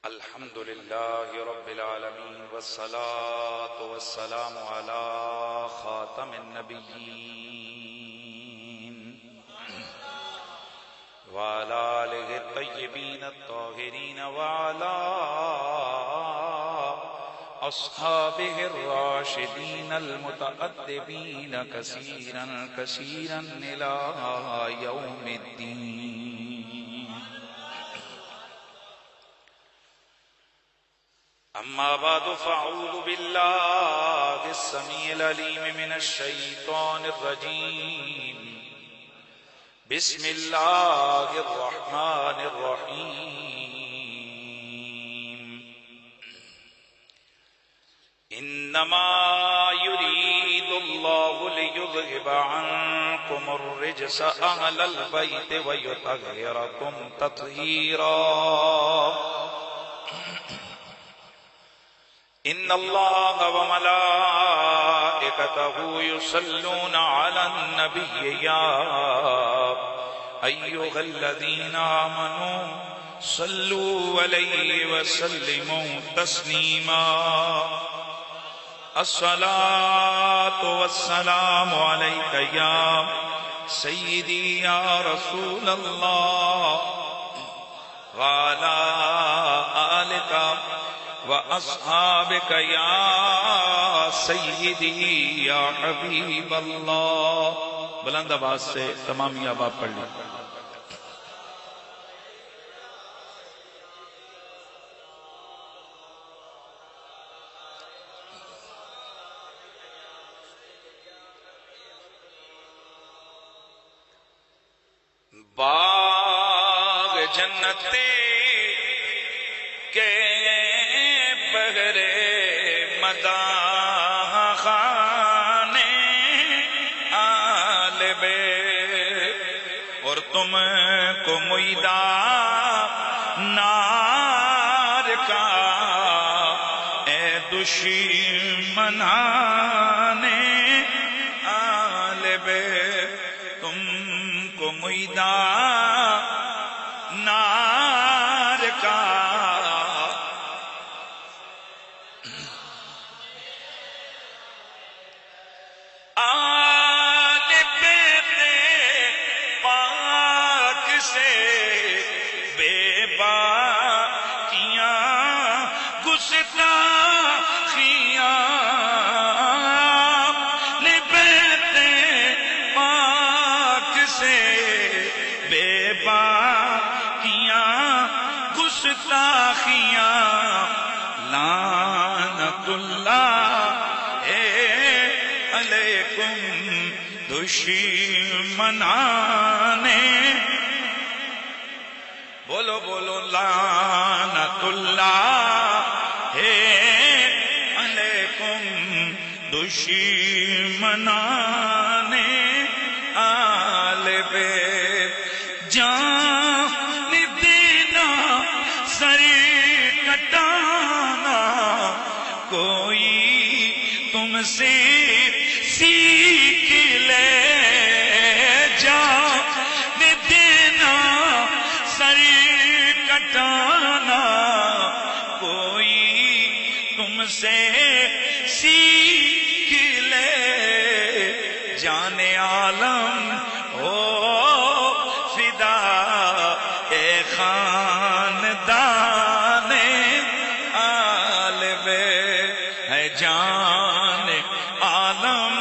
الحمد لله رب العالمين والصلاة والسلام على خاتم النبيين وعلى آله الطيبين الطاهرين وعلى أصحابه الراشدين المتأدبين كثيرا كثيرا إلى يوم الدين. أما بعد فأعوذ بالله السميع العليم من الشيطان الرجيم. بسم الله الرحمن الرحيم. إنما يريد الله ليذهب عنكم الرجس أهل البيت ويطهركم تطهيرا. إن الله وملائكته يصلون على النبي يا أيها الذين آمنوا صلوا عليه وسلموا تسليما. الصلاة والسلام عليك يا سيدي يا رسول الله وعلى آلك وَأَصْحَابِكَ يَا سَيِّدِي يَا حَبِيبَ اللَّهِ. بلند آواز سے تمامی آباد پڑھ لیں. باغ جنتے کے مداح خانے آل بیت اور تم کو مئیدہ نار کا اے دشمنان آل بیت تم کو مئیدہ نار کا لعنت اللہ علیکم دشمنان بولو بولو لعنت اللہ علیکم دشمنان آل بیت. جان دینا سری کٹانا کوئی تم سے سیکھ لے. جان دینا سری کٹانا کوئی تم سے سیکھ لے. جان عالم ہو فدا اے خاندان آل بیت ہے. جان عالم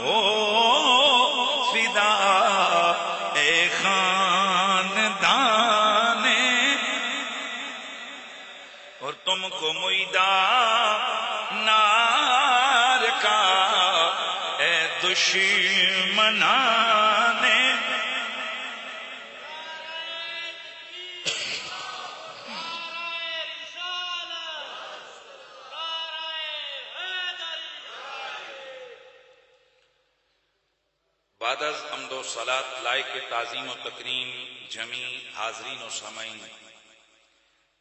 ہو فدا اے خاندان اور تم کو مئیدہ نار کا اے دشمنان. بعد از حمد و صلاۃ لائق تعظیم و تکریم جمیع حاضرین و سامعین،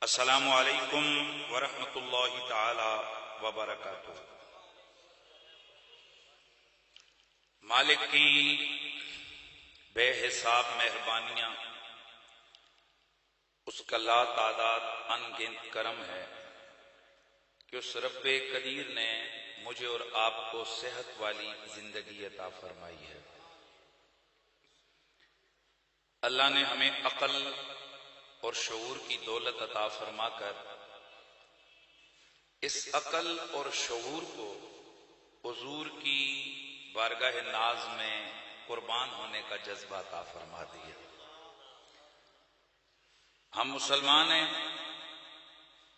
السلام علیکم ورحمۃ اللہ تعالی وبرکاتہ. مالک کی بے حساب مہربانیاں اس کا لا تعداد ان گنت کرم ہے کہ اس رب قدیر نے مجھے اور آپ کو صحت والی زندگی عطا فرمائی ہے۔ اللہ نے ہمیں عقل اور شعور کی دولت عطا فرما کر اس عقل اور شعور کو حضور کی بارگاہ ناز میں قربان ہونے کا جذبہ عطا فرما دیا۔ ہم مسلمان ہیں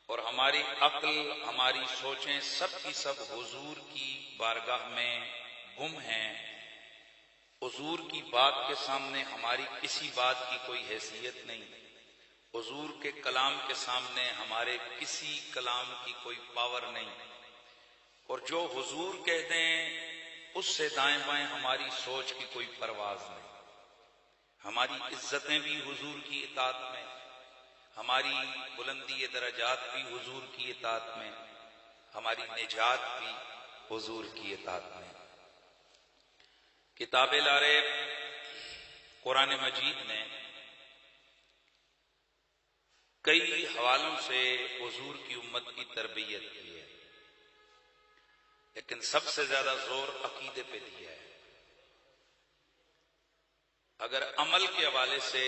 اور ہماری عقل، ہماری سوچیں سب کی سب حضور کی بارگاہ میں گم ہیں۔ حضور کی بات کے سامنے ہماری کسی بات کی کوئی حیثیت نہیں، حضور کے کلام کے سامنے ہمارے کسی کلام کی کوئی پاور نہیں، اور جو حضور کہہ دیں اس سے دائیں بائیں ہماری سوچ کی کوئی پرواز نہیں۔ ہماری عزتیں بھی حضور کی اطاعت میں، ہماری بلندی درجات بھی حضور کی اطاعت میں، ہماری نجات بھی حضور کی اطاعت میں۔ کتاب لا-ریب قرآن مجید نے کئی حوالوں سے حضور کی امت کی تربیت کی ہے، لیکن سب سے زیادہ زور عقیدے پہ دیا ہے۔ اگر عمل کے حوالے سے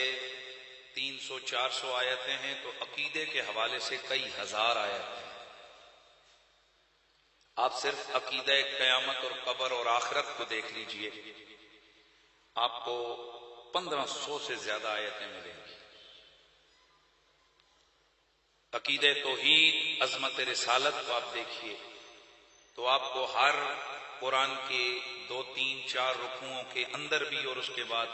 300-400 آیتیں ہیں تو عقیدے کے حوالے سے کئی ہزار آیتیں ہیں۔ آپ صرف عقیدہ قیامت اور قبر اور آخرت کو دیکھ لیجئے، آپ کو 1500 سے زیادہ آیتیں ملیں گی۔ عقیدہ توحید، عظمت رسالت کو آپ دیکھیے تو آپ کو ہر قرآن کے 2-3-4 رکوعوں کے اندر بھی اور اس کے بعد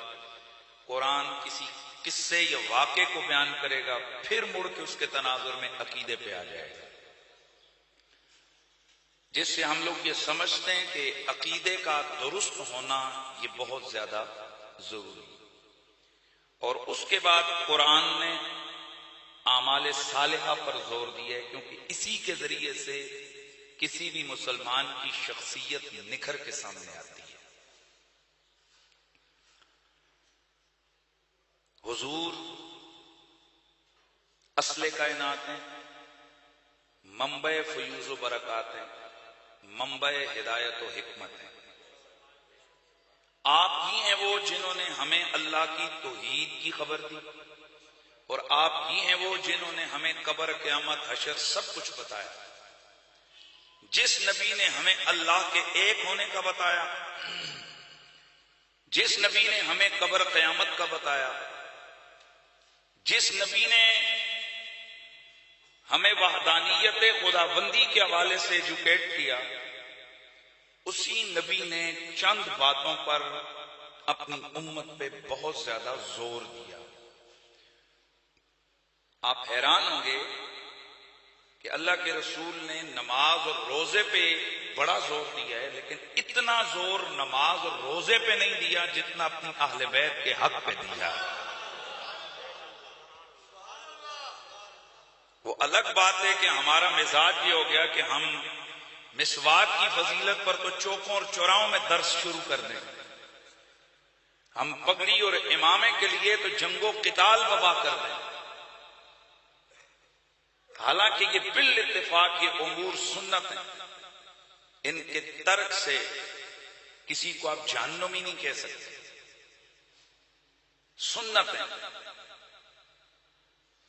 قرآن کسی قصے یا واقعے کو بیان کرے گا، پھر مڑ کے اس کے تناظر میں عقیدے پہ آ جائے گا، جس سے ہم لوگ یہ سمجھتے ہیں کہ عقیدے کا درست ہونا یہ بہت زیادہ ضروری ہے۔ اور اس کے بعد قرآن نے اعمال صالحہ پر زور دیا ہے، کیونکہ اسی کے ذریعے سے کسی بھی مسلمان کی شخصیت نکھر کے سامنے آتی ہے۔ حضور اصل کائنات ہیں، منبع فیوز و برکات ہیں، منبع ہدایت و حکمت ہیں۔ آپ ہی ہیں وہ جنہوں نے ہمیں اللہ کی توحید کی خبر دی، اور آپ ہی ہیں وہ جنہوں نے ہمیں قبر، قیامت، حشر سب کچھ بتایا۔ جس نبی نے ہمیں اللہ کے ایک ہونے کا بتایا، جس نبی نے ہمیں قبر قیامت کا بتایا، جس نبی نے ہمیں وحدانیت خداوندی کے حوالے سے ایجوکیٹ کیا، اسی نبی نے چند باتوں پر اپنی امت پہ بہت زیادہ زور دیا۔ آپ حیران ہوں گے کہ اللہ کے رسول نے نماز اور روزے پہ بڑا زور دیا ہے، لیکن اتنا زور نماز اور روزے پہ نہیں دیا جتنا اپنی اہل بیت کے حق پہ دیا۔ وہ الگ بات ہے کہ ہمارا مزاج یہ ہو گیا کہ ہم مسواک کی فضیلت پر تو چوکوں اور چوراہوں میں درس شروع کر دیں، ہم پگڑی اور امامے کے لیے تو جنگ و قتال بابا کر دیں، حالانکہ یہ بالاتفاق یہ امور سنت ہیں، ان کے ترک سے کسی کو آپ جہنمی نہیں کہہ سکتے، سنت ہیں،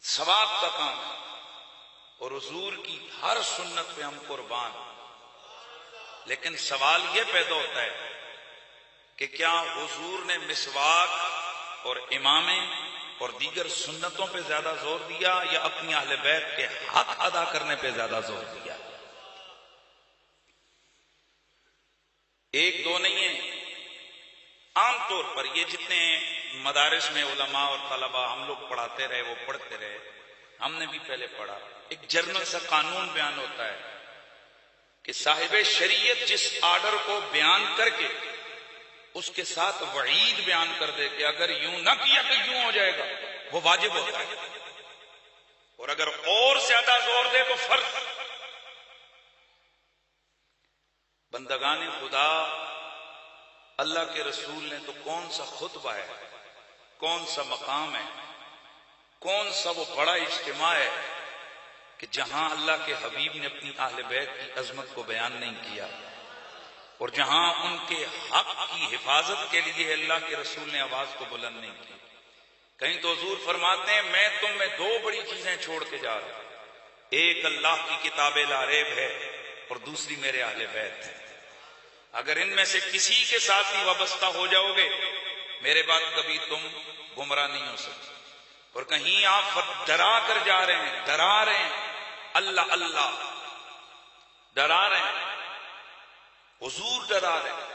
ثواب کا کام ہے، اور حضور کی ہر سنت پہ ہم قربان۔ لیکن سوال یہ پیدا ہوتا ہے کہ کیا حضور نے مسواک اور امامے اور دیگر سنتوں پہ زیادہ زور دیا یا اپنی اہل بیت کے حق ادا کرنے پہ زیادہ زور دیا؟ ایک دو نہیں ہے، عام طور پر یہ جتنے مدارس میں علماء اور طلباء ہم لوگ پڑھاتے رہے وہ پڑھتے رہے، ہم نے بھی پہلے پڑھا، ایک جرنل سا قانون بیان ہوتا ہے کہ صاحب شریعت جس آرڈر کو بیان کر کے اس کے ساتھ وعید بیان کر دے کہ اگر یوں نہ کیا تو یوں ہو جائے گا، وہ واجب ہوتا ہے، اور اگر اور زیادہ زور دے تو فرض۔ بندگان خدا، اللہ کے رسول نے تو کون سا خطبہ ہے، کون سا مقام ہے کون سا وہ بڑا اجتماع ہے کہ جہاں اللہ کے حبیب نے اپنی اہل بیت کی عظمت کو بیان نہیں کیا، اور جہاں ان کے حق کی حفاظت کے لیے اللہ کے رسول نے آواز کو بلند نہیں کی۔ کہیں تو حضور فرماتے ہیں میں تم میں دو بڑی چیزیں چھوڑ کے جا رہا ہوں، ایک اللہ کی کتاب لا ریب ہے اور دوسری میرے اہل بیت ہے۔ اگر ان میں سے کسی کے ساتھ ہی وابستہ ہو جاؤ گے میرے بعد کبھی تم گمراہ نہیں ہو سکتے۔ اور کہیں آپ ڈرا کر جا رہے ہیں، ڈرا رہے ہیں، اللہ اللہ ڈرا رہے ہیں، حضور ڈرا رہے ہیں،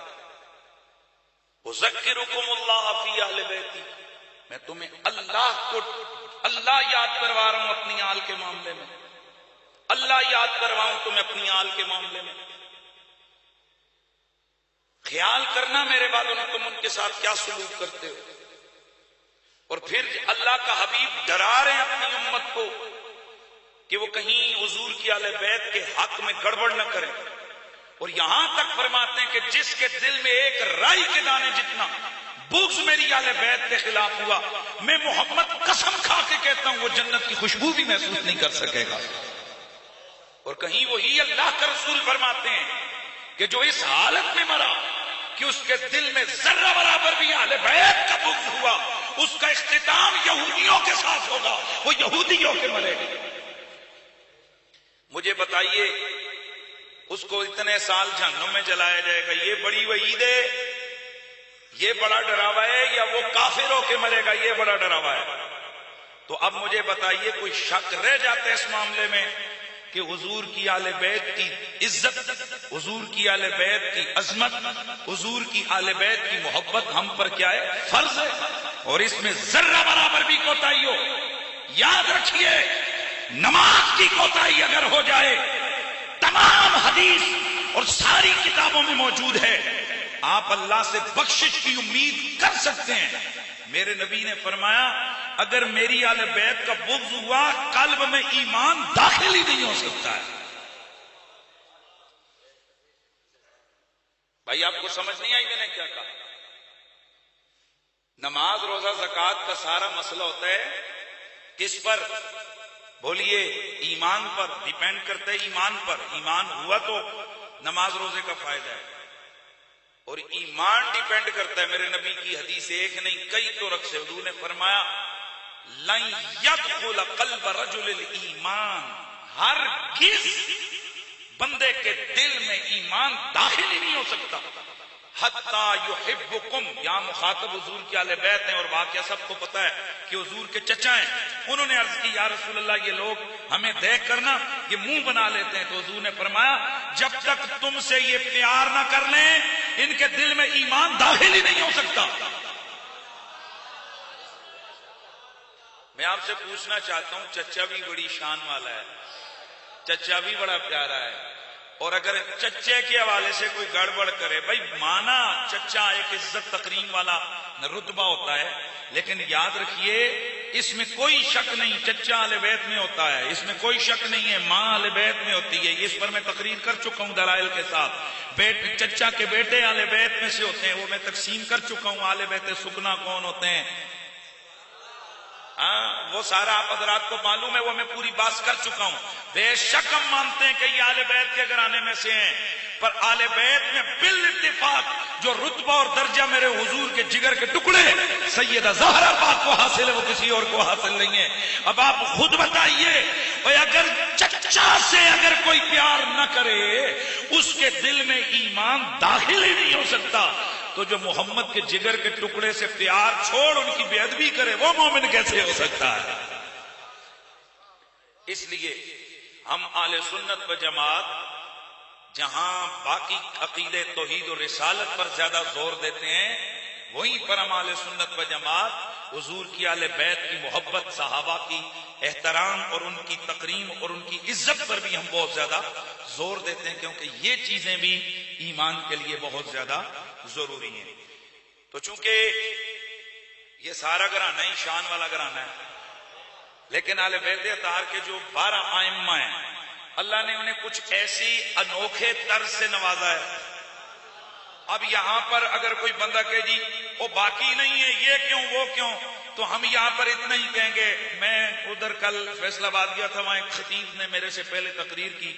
اذکرکم اللہ فی اہل بیتی، میں تمہیں اللہ یاد کروا رہا ہوں اپنی آل کے معاملے میں، اللہ یاد کرواؤں تمہیں اپنی آل کے معاملے میں۔ خیال کرنا میرے بعد تم ان کے ساتھ کیا سلوک کرتے ہو۔ اور پھر اللہ کا حبیب ڈرا رہے ہیں اپنی امت کو کہ وہ کہیں حضور کی اہل بیت کے حق میں گڑبڑ نہ کریں، اور یہاں تک فرماتے ہیں کہ جس کے دل میں ایک رائی کے دانے جتنا بغض میری اہل بیت کے خلاف ہوا، میں محمد قسم کھا کے کہتا ہوں وہ جنت کی خوشبو بھی محسوس نہیں کر سکے گا۔ اور کہیں وہی اللہ کا رسول فرماتے ہیں کہ جو اس حالت میں مرا کہ اس کے دل میں ذرہ برابر بھی اہل بیت کا بغض ہوا، اس کا اختتام یہودیوں کے ساتھ ہوگا، وہ یہودیوں کے مرے گا۔ مجھے بتائیے اس کو اتنے سال جہنم میں جلایا جائے گا، یہ بڑی وعید ہے، یہ بڑا ڈراوا ہے، یا وہ کافر ہو کے مرے گا یہ بڑا ڈراوا ہے؟ تو اب مجھے بتائیے کوئی شک رہ جاتا ہے اس معاملے میں کہ حضور کی اہل بیت کی عزت، حضور کی اہل بیت کی عظمت، حضور کی اہل بیت کی محبت ہم پر کیا ہے؟ فرض ہے، اور اس میں ذرہ برابر بھی کوتاہی ہو، یاد رکھیے نماز کی کوتاہی اگر ہو جائے، تمام حدیث اور ساری کتابوں میں موجود ہے، آپ اللہ سے بخشش کی امید کر سکتے ہیں۔ میرے نبی نے فرمایا اگر میری اہل بیت کا بغض ہوا قلب میں ایمان داخل ہی نہیں ہو سکتا ہے۔ بھائی آپ کو سمجھ نہیں آئی میں نے کیا کہا؟ نماز روزہ زکوٰۃ کا سارا مسئلہ ہوتا ہے کس پر؟ بولیے ایمان پر، ڈیپینڈ کرتا ہے ایمان پر۔ ایمان ہوا تو نماز روزے کا فائدہ ہے، اور ایمان ڈیپینڈ کرتا ہے۔ میرے نبی کی حدیث ایک نہیں کئی طرق سے حضور نے فرمایا لن يدخل قلب رجل الایمان، ہرگز بندے کے دل میں ایمان داخل ہی نہیں ہو سکتا حتی یحبکم، یہاں مخاطب حضور کی اہل بیت ہیں، اور واقعہ سب کو پتا ہے کہ حضور کے چچا ہیں۔ انہوں نے عرض کی یا رسول اللہ یہ لوگ ہمیں دیکھ کر نا یہ منہ بنا لیتے ہیں، تو حضور نے فرمایا جب تک تم سے یہ پیار نہ کر لیں ان کے دل میں ایمان داخل ہی نہیں ہو سکتا۔ میں آپ سے پوچھنا چاہتا ہوں چچا بھی بڑی شان والا ہے، چچا بھی بڑا پیارا ہے، اور اگر چچے کے حوالے سے کوئی گڑبڑ کرے، بھائی مانا چچا ایک عزت تکریم والا رتبہ ہوتا ہے، لیکن یاد رکھیے اس میں کوئی شک نہیں چچا اہل بیت میں ہوتا ہے، اس میں کوئی شک نہیں ہے ماں اہل بیت میں ہوتی ہے، اس پر میں تقریر کر چکا ہوں دلائل کے ساتھ۔ چچا کے بیٹے اہل بیت میں سے ہوتے ہیں، وہ میں تقسیم کر چکا ہوں۔ اہل بیت سکنا کون ہوتے ہیں؟ وہ سارا آپ حضرات کو معلوم ہے، وہ میں پوری بات کر چکا ہوں۔ بے شک ہم مانتے ہیں کہ یہ اہل بیت کے گھرانے میں سے ہیں، پر اہل بیت میں بالاتفاق جو رتبہ اور درجہ میرے حضور کے جگر کے ٹکڑے سیدہ زہرا پاک کو حاصل ہے وہ کسی اور کو حاصل نہیں ہے۔ اب آپ خود بتائیے اگر چچا سے اگر کوئی پیار نہ کرے اس کے دل میں ایمان داخل ہی نہیں ہو سکتا، تو جو محمد کے جگر کے ٹکڑے سے پیار چھوڑ ان کی بے ادبی کرے وہ مومن کیسے ہو سکتا ہے؟ اس لیے ہم اہل سنت و جماعت جہاں باقی عقیدے توحید و رسالت پر زیادہ زور دیتے ہیں، وہیں پر ہم اہل سنت و جماعت حضور کی اہل بیت کی محبت، صحابہ کی احترام اور ان کی تکریم اور ان کی عزت پر بھی ہم بہت زیادہ زور دیتے ہیں، کیونکہ یہ چیزیں بھی ایمان کے لیے بہت زیادہ ضروری ہیں۔ تو چونکہ یہ سارا گھرانہ ہی شان والا گھرانہ ہے، لیکن اہل بیت اطہار کے جو 12 ائمہ ہیں اللہ نے انہیں کچھ ایسی انوکھے طرز سے نوازا ہے۔ اب یہاں پر اگر کوئی بندہ کہے جی وہ باقی نہیں ہے، یہ کیوں وہ کیوں، تو ہم یہاں پر اتنا ہی کہیں گے. میں ادھر کل فیصلہ آباد گیا تھا، وہاں ایک خطیب نے میرے سے پہلے تقریر کی،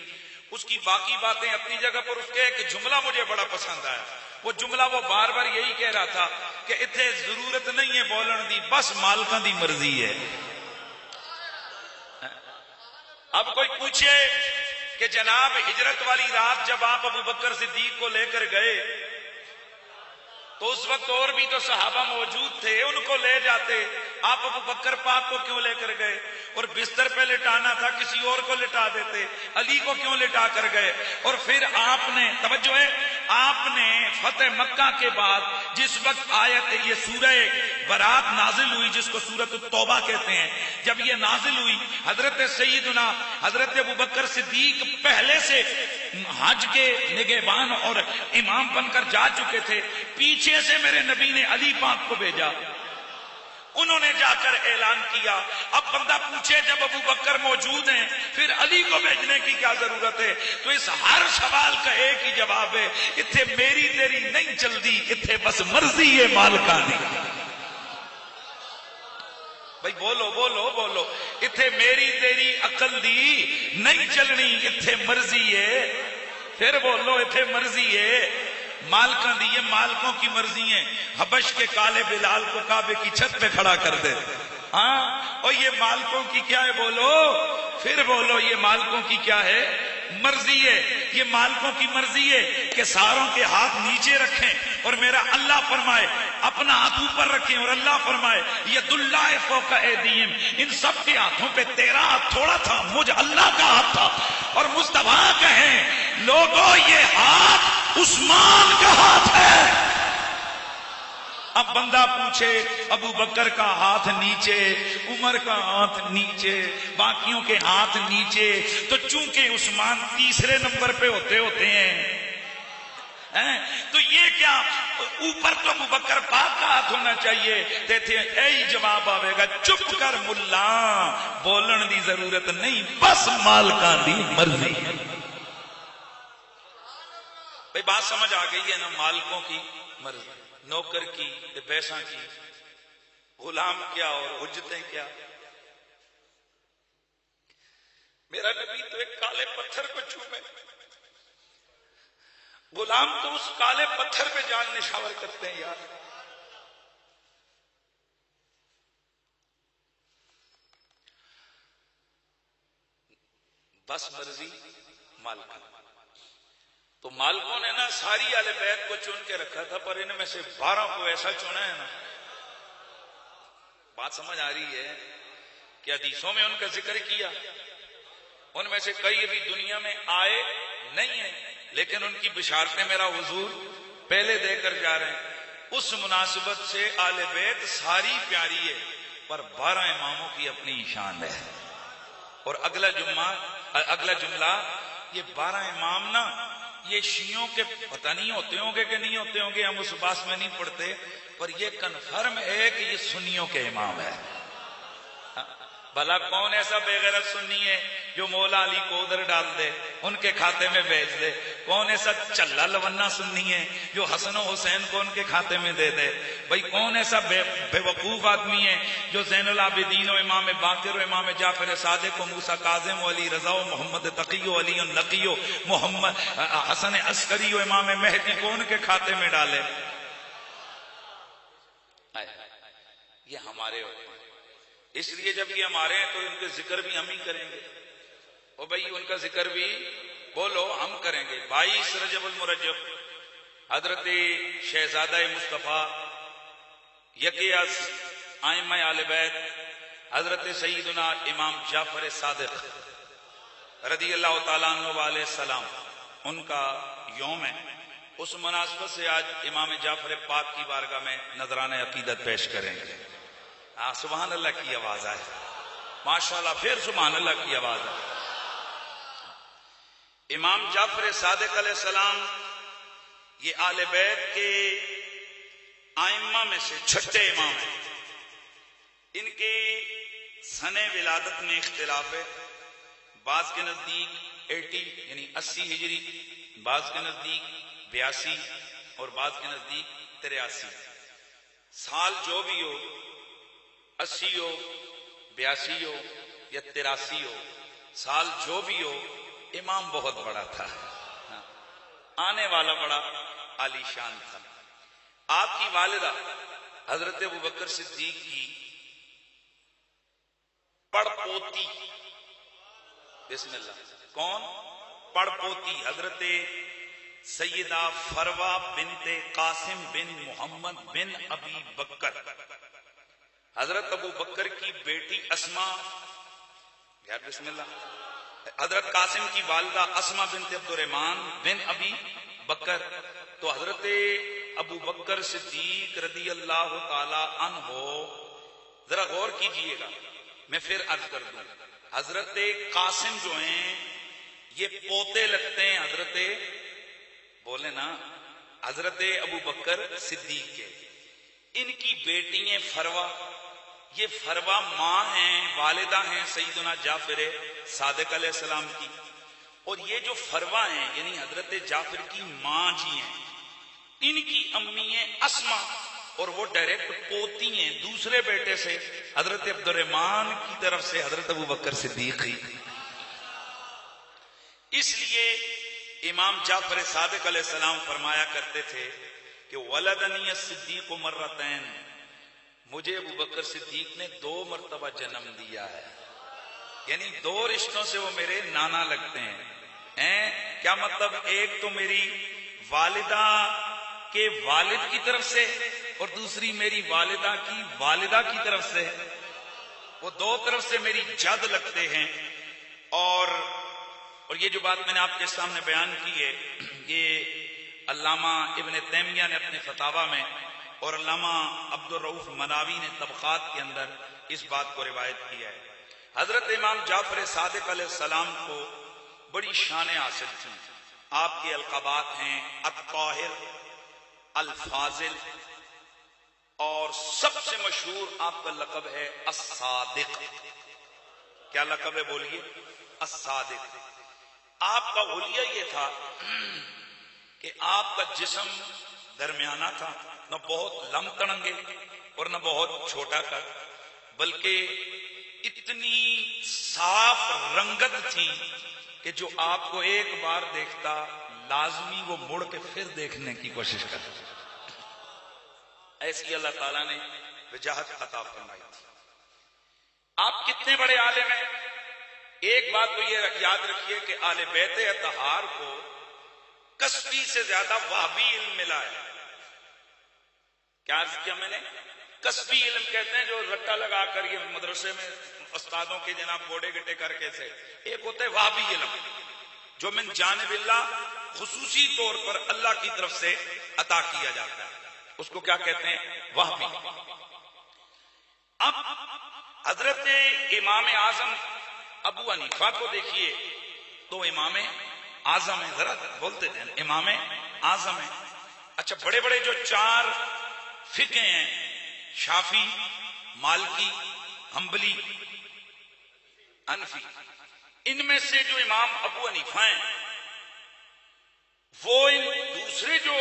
اس کی باقی باتیں اپنی جگہ پر، اس کے ایک جملہ مجھے بڑا پسند آیا. وہ جملہ وہ بار بار یہی کہہ رہا تھا کہ اتنے ضرورت نہیں ہے بولن دی، بس مالکاں دی مرضی ہے. اب کوئی پوچھے کہ جناب ہجرت والی رات جب آپ ابو بکر صدیق کو لے کر گئے تو اس وقت اور بھی تو صحابہ موجود تھے، ان کو لے جاتے، آپ ابو بکر پاک کو کیوں لے کر گئے؟ اور بستر پہ لٹانا تھا کسی اور کو لٹا دیتے، علی کو کیوں لٹا کر گئے؟ اور پھر آپ نے توجہ ہے، آپ نے فتح مکہ کے بعد جس وقت آیت یہ سورہ برات نازل ہوئی جس کو سورۃ التوبہ کہتے ہیں، جب یہ نازل ہوئی حضرت سیدنا حضرت ابو بکر صدیق پہلے سے حج کے نگہبان اور امام بن کر جا چکے تھے، پیچھے سے میرے نبی نے علی پاک کو بھیجا، انہوں نے جا کر اعلان کیا. اب بندہ پوچھے جب ابو بکر موجود ہیں پھر علی کو بھیجنے کی کیا ضرورت ہے؟ تو اس ہر سوال کا ایک ہی جواب ہے، اتھے میری تیری نہیں چلتی، اتھے بس مرضی ہے مالکاں دی. بھائی بولو بولو بولو، اتھے میری تیری عقل دی نہیں چلنی، اتھے مرضی ہے. پھر بولو اتھے مرضی ہے مالکاں دی. یہ مالکوں کی مرضی ہیں. حبش کے کالے بلال کو کعبے کی چھت پہ کھڑا کر دے. ہاں، اور یہ مالکوں کی کیا ہے؟ بولو پھر بولو، یہ مالکوں کی کیا ہے؟ مرضی ہے. یہ مالکوں کی مرضی ہے کہ ساروں کے ہاتھ نیچے رکھیں اور میرا اللہ فرمائے اپنا ہاتھ اوپر رکھیں، اور اللہ فرمائے ید اللہ فوق ایدیہم، ان سب کے ہاتھوں پہ تیرا ہاتھ تھوڑا تھا، مجھ اللہ کا ہاتھ تھا. اور مصطفیٰ کہیں لوگوں یہ ہاتھ عثمان کا ہاتھ ہے. اب بندہ پوچھے ابو بکر کا ہاتھ نیچے، عمر کا ہاتھ نیچے، باقیوں کے ہاتھ نیچے، تو چونکہ عثمان تیسرے نمبر پہ ہوتے ہیں تو یہ کیا اوپر تو ابو بکر پاک کا ہاتھ ہونا چاہیے. تھے اے جواب آئے گا، چپ کر ملا، بولن دی ضرورت نہیں، بس مالکاں دی مرضی. بھئی بات سمجھ آ گئی ہے نا؟ مالکوں کی مرضی، نوکر کی، پیسہ کی، غلام کیا اور حجتیں کیا. میرا نبی تو ایک کالے پتھر کو چومے، غلام تو اس کالے پتھر پہ جان نشاور کرتے ہیں. یار بس مرضی مالکہ. تو مالکوں نے نا ساری اہل بیت کو چن کے رکھا تھا، پر ان میں سے 12 کو ایسا چنا ہے نا. بات سمجھ آ رہی ہے کہ حدیثوں میں ان کا ذکر کیا، ان میں سے کئی ابھی دنیا میں آئے نہیں ہیں، لیکن ان کی بشارتیں میرا حضور پہلے دے کر جا رہے ہیں. اس مناسبت سے اہل بیت ساری پیاری ہے، پر 12 اماموں کی اپنی شان ہے. اور اگلا جملہ یہ 12 امام نا، یہ شیعوں کے پتہ نہیں ہوتے ہوں گے کہ نہیں ہوتے ہوں گے، ہم اس باس میں نہیں پڑھتے، پر یہ کنفرم ہے کہ یہ سنیوں کے امام ہے. بھلا کون ایسا بے غیرت سنی ہے جو مولا علی کو ادھر ڈال دے، ان کے کھاتے میں بھیج دے؟ کون ایسا چلا لونا سنی ہے جو حسن و حسین کو ان کے کھاتے میں دے دے؟ بھائی کون ایسا بے وقوف آدمی ہے جو زین العابدین و امام باقر و امام جعفر صادق و موسیٰ کاظم و علی رضا و محمد تقی و علی النقی و محمد حسن عسکری و امام مہدی کو ان کے کھاتے میں ڈالے؟ یہ ہمارے ہوتے ہیں، اس لیے جب یہ ہمارے ہیں تو ان کے ذکر بھی ہم ہی کریں گے. او بھائی ان کا ذکر بھی بولو ہم کریں گے. 22 رجب المرجب حضرت شہزادہ مصطفیٰ یکی از ائمہ اہل بیت حضرت سیدنا امام جعفر صادق رضی اللہ تعالیٰ عنہ علیہ السلام، ان کا یوم ہے. اس مناسبت سے آج امام جعفر پاک کی بارگاہ میں نذرانہ عقیدت پیش کریں گے. سبحان اللہ کی آواز آئے، ماشاءاللہ، پھر سبحان اللہ کی آواز آئے. امام جعفر صادق علیہ السلام یہ آل بیت کے ائمہ میں سے چھٹے امام ہیں. ان کے سنِ ولادت میں اختلاف ہے، بعض کے نزدیک 80 یعنی 80 ہجری، بعض کے نزدیک 82 اور بعض کے نزدیک 83. سال جو بھی ہو 80 ہو 82 ہو یا 83 ہو سال جو بھی ہو، امام بہت بڑا تھا، آنے والا بڑا عالی شان تھا۔ آپ کی والدہ حضرت ابوبکر صدیق کی پڑ پوتی، بسم اللہ، کون؟ پڑ پوتی حضرت سیدہ فروہ بنت قاسم بن محمد بن ابی بکر، حضرت ابو بکر کی بیٹی اسما، یار بسم اللہ، حضرت قاسم کی والدہ اسما بنت عبد الرحمن بن ابی بکر، تو حضرت ابو بکر صدیق رضی اللہ تعالی عنہ، ذرا غور کیجئے گا، میں پھر عرض کر دوں، حضرت قاسم جو ہیں یہ پوتے لگتے ہیں حضرت، بولے نا، حضرت ابو بکر صدیق کے، ان کی بیٹی ہیں فروہ، یہ فروہ ماں ہیں، والدہ ہیں سیدنا جعفر صادق علیہ السلام کی، اور یہ جو فروہ ہیں یعنی حضرت جعفر کی ماں جی ہیں، ان کی امی ہیں اسما، اور وہ ڈائریکٹ پوتی ہیں دوسرے بیٹے سے حضرت عبد الرحمن کی طرف سے حضرت ابو بکر صدیقی۔ اس لیے امام جعفر صادق علیہ السلام فرمایا کرتے تھے کہ ولدنی الصدیق مرتین، مجھے ابو بکر صدیق نے 2 مرتبہ جنم دیا ہے، یعنی 2 رشتوں سے وہ میرے نانا لگتے ہیں۔ کیا مطلب؟ ایک تو میری والدہ کے والد کی طرف سے اور دوسری میری والدہ کی والدہ کی طرف سے، وہ 2 طرف سے میری جد لگتے ہیں۔ اور یہ جو بات میں نے آپ کے سامنے بیان کی ہے، یہ علامہ ابن تیمیہ نے اپنے فتاوی میں اور علامہ عبد الرؤف مناوی نے طبقات کے اندر اس بات کو روایت کیا ہے۔ حضرت امام جعفر صادق علیہ السلام کو بڑی شانیں حاصل تھیں۔ آپ کے القابات ہیں الطاہر، الفاضل، اور سب سے مشہور آپ کا لقب ہے الصادق۔ کیا لقب ہے بولیے؟ الصادق۔ آپ کا حلیہ یہ تھا کہ آپ کا جسم درمیانہ تھا، نہ بہت لم تڑنگے اور نہ بہت چھوٹا کر، بلکہ اتنی صاف رنگت تھی کہ جو آپ کو ایک بار دیکھتا لازمی وہ مڑ کے پھر دیکھنے کی کوشش کرتا۔ ایسی اللہ تعالیٰ نے وجاہت عطا فرمائی تھی۔ آپ کتنے بڑے عالم ہیں، ایک بات تو یہ یاد رکھیے کہ آل بیت اطہار کو کسبی سے زیادہ وہابی علم ملا ہے۔ کیا عرض کیا میں نے؟ کسبی علم کہتے ہیں جو رٹا لگا کر یہ مدرسے میں استادوں کے جناب گوڑے گٹے کر کے تھے، ایک ہوتا ہے وہابی علم جو من جانب اللہ خصوصی طور پر اللہ کی طرف سے عطا کیا جاتا ہے، اس کو کیا کہتے ہیں؟ وہابی۔ اب حضرت امام اعظم ابو حنیفہ کو دیکھیے تو امام اعظم ہے، ذرا بولتے ہیں امام اعظم ہے۔ اچھا، بڑے بڑے جو 4 فقہ ہیں، شافعی، مالکی، حنبلی، حنفی، ان میں سے جو امام ابو حنیفہ ہیں وہ ان دوسرے جو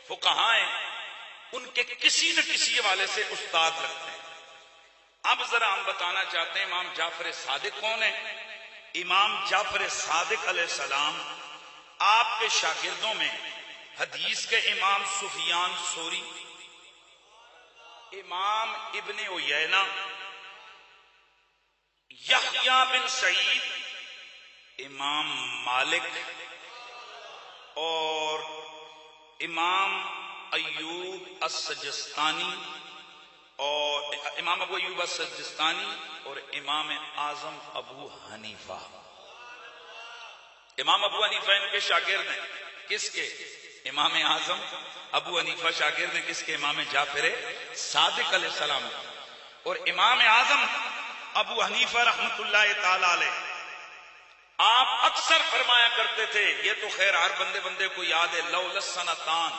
فقہاء ہیں ان کے کسی نہ کسی حوالے سے استاد لگتے ہیں۔ اب ذرا ہم بتانا چاہتے ہیں امام جعفر صادق کون ہے۔ امام جعفر صادق علیہ السلام آپ کے شاگردوں میں حدیث کے امام سفیان ثوری، امام ابن عیینہ، یحییٰ بن سعید، امام مالک اور امام ایوب السجستانی اور امام ابو ایوب السجستانی اور امام اعظم ابو حنیفہ۔ امام ابو حنیفہ ان کے شاگرد ہیں، کس کے؟ امام اعظم ابو حنیفہ شاگرد ہیں کس کے؟ امام جعفر صادق علیہ السلام۔ اور امام اعظم ابو حنیفہ رحمت اللہ تعالی علیہ آپ اکثر فرمایا کرتے تھے، یہ تو خیر ہر بندے کو یاد ہے، لولا السنتان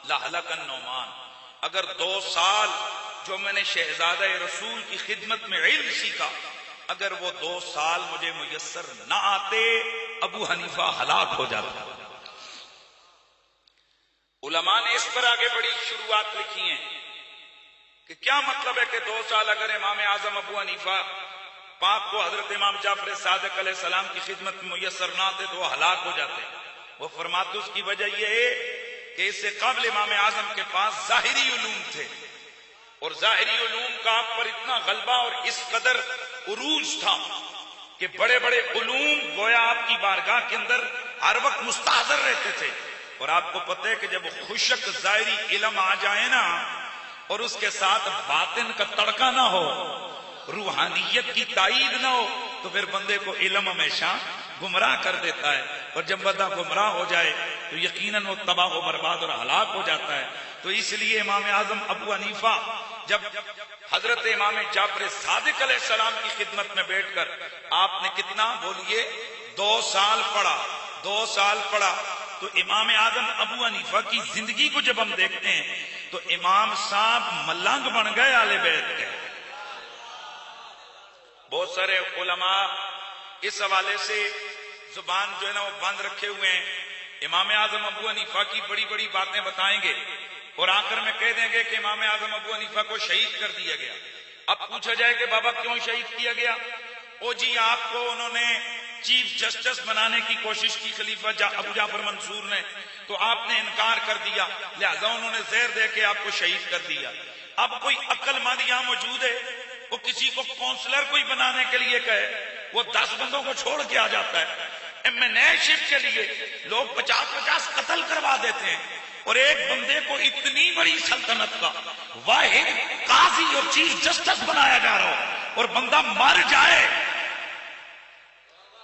لہلک النعمان، اگر 2 سال جو میں نے شہزادہ رسول کی خدمت میں علم سیکھا، اگر وہ 2 سال مجھے میسر نہ آتے ابو حنیفہ ہلاک ہو جاتا۔ علماء نے اس پر آگے بڑی شروعات لکھی ہیں کہ کیا مطلب ہے کہ 2 سال اگر امام اعظم ابو حنیفہ پاک کو حضرت امام جعفر صادق علیہ السلام کی خدمت میں میسر نہ آتے تو وہ ہلاک ہو جاتے. وہ فرماتے اس کی وجہ یہ ہے کہ اس سے قبل امام اعظم کے پاس ظاہری علوم تھے، اور ظاہری علوم کا آپ پر اتنا غلبہ اور اس قدر عروج تھا کہ بڑے بڑے علوم گویا آپ کی بارگاہ کے اندر ہر وقت مستحضر رہتے تھے. اور آپ کو پتہ ہے کہ جب خشک ظاہری علم آ جائے نا اور اس کے ساتھ باطن کا تڑکا نہ ہو، روحانیت کی تائید نہ ہو، تو پھر بندے کو علم ہمیشہ گمراہ کر دیتا ہے. اور جب بندہ گمراہ ہو جائے تو یقیناً وہ تباہ و برباد اور ہلاک ہو جاتا ہے. تو اس لیے امام اعظم ابو حنیفہ جب حضرت امام جعفر صادق علیہ السلام کی خدمت میں بیٹھ کر آپ نے کتنا بولیے 2 سال پڑھا، 2 سال پڑھا. تو امام اعظم ابو حنیفہ کی زندگی کو جب ہم دیکھتے ہیں تو امام صاحب ملنگ بن گئے اہل بیت کے. بہت سارے علماء اس حوالے سے زبان جو ہے نا وہ بند رکھے ہوئے ہیں. امام اعظم ابو حنیفہ کی بڑی بڑی باتیں بتائیں گے اور آخر میں کہہ دیں گے کہ امام اعظم ابو حنیفہ کو شہید کر دیا گیا. اب پوچھا جائے کہ بابا کیوں شہید کیا گیا؟ او جی آپ کو انہوں نے چیف جسٹس بنانے کی کوشش کی خلیفہ ابو جعفر منصور نے، تو آپ نے انکار کر دیا، لہذا انہوں نے زہر دے کے آپ کو شہید کر دیا. اب کوئی عقل مند یہاں موجود ہے وہ کسی کو کونسلر کوئی بنانے کے لیے کہے، وہ 10 بندوں کو چھوڑ کے آ جاتا ہے. ایمنیشپ کے لیے لوگ 50-50 قتل کروا دیتے ہیں، اور ایک بندے کو اتنی بڑی سلطنت کا واحد قاضی اور چیف جسٹس بنایا جا رہا ہو اور بندہ مر جائے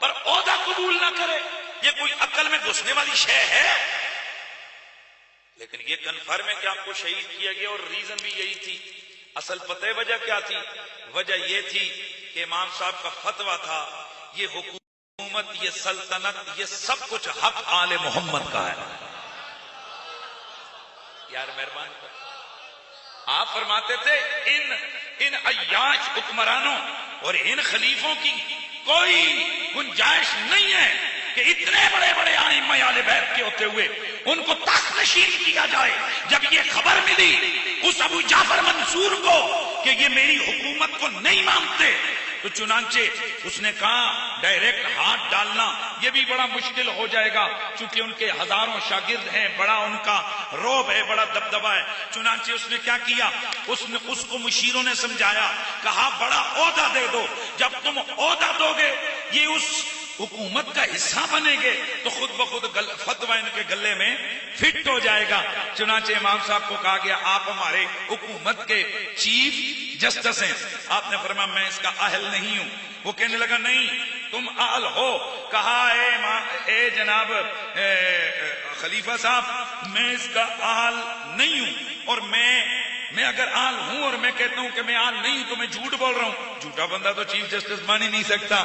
پر عہدہ قبول نہ کرے، یہ کوئی عقل میں گھسنے والی شے ہے؟ لیکن یہ کنفرم ہے کہ آپ کو شہید کیا گیا، اور ریزن بھی یہی تھی. اصل پتہ وجہ کیا تھی؟ وجہ یہ تھی کہ امام صاحب کا فتویٰ تھا یہ حکومت، یہ سلطنت، یہ سب کچھ حق آل محمد کا ہے. یار مہربان آپ فرماتے تھے ان عیاش حکمرانوں اور ان خلیفوں کی کوئی گنجائش نہیں ہے کہ اتنے بڑے بڑے ائمہ اہل بیت کے ہوتے ہوئے ان کو تخت نشین کیا جائے. جب یہ خبر ملی اس ابو جعفر منصور کو کہ یہ میری حکومت کو نہیں مانتے، تو چنانچہ اس نے کہا ڈائریکٹ ہاتھ ڈالنا یہ بھی بڑا مشکل ہو جائے گا، چونکہ ان کے ہزاروں شاگرد ہیں، بڑا ان کا روب ہے، بڑا دبدبہ ہے. چنانچہ اس نے کیا کیا، اس کو مشیروں نے سمجھایا، کہا بڑا عہدہ دے دو، جب تم عہدہ دو گے یہ اس حکومت کا حصہ بنیں گے تو خود بخود فتویٰ ان کے گلے میں فٹ ہو جائے گا. چنانچہ امام صاحب کو کہا گیا آپ ہمارے حکومت کے چیف جسٹس ہیں. آپ نے فرمایا میں اس کا اہل نہیں ہوں. وہ کہنے لگا نہیں تم اہل ہو. کہا اے جناب خلیفہ صاحب میں اس کا اہل نہیں ہوں، اور میں اگر اہل ہوں اور میں کہتا ہوں کہ میں اہل نہیں ہوں تو میں جھوٹ بول رہا ہوں. جھوٹا بندہ تو چیف جسٹس مان ہی نہیں سکتا.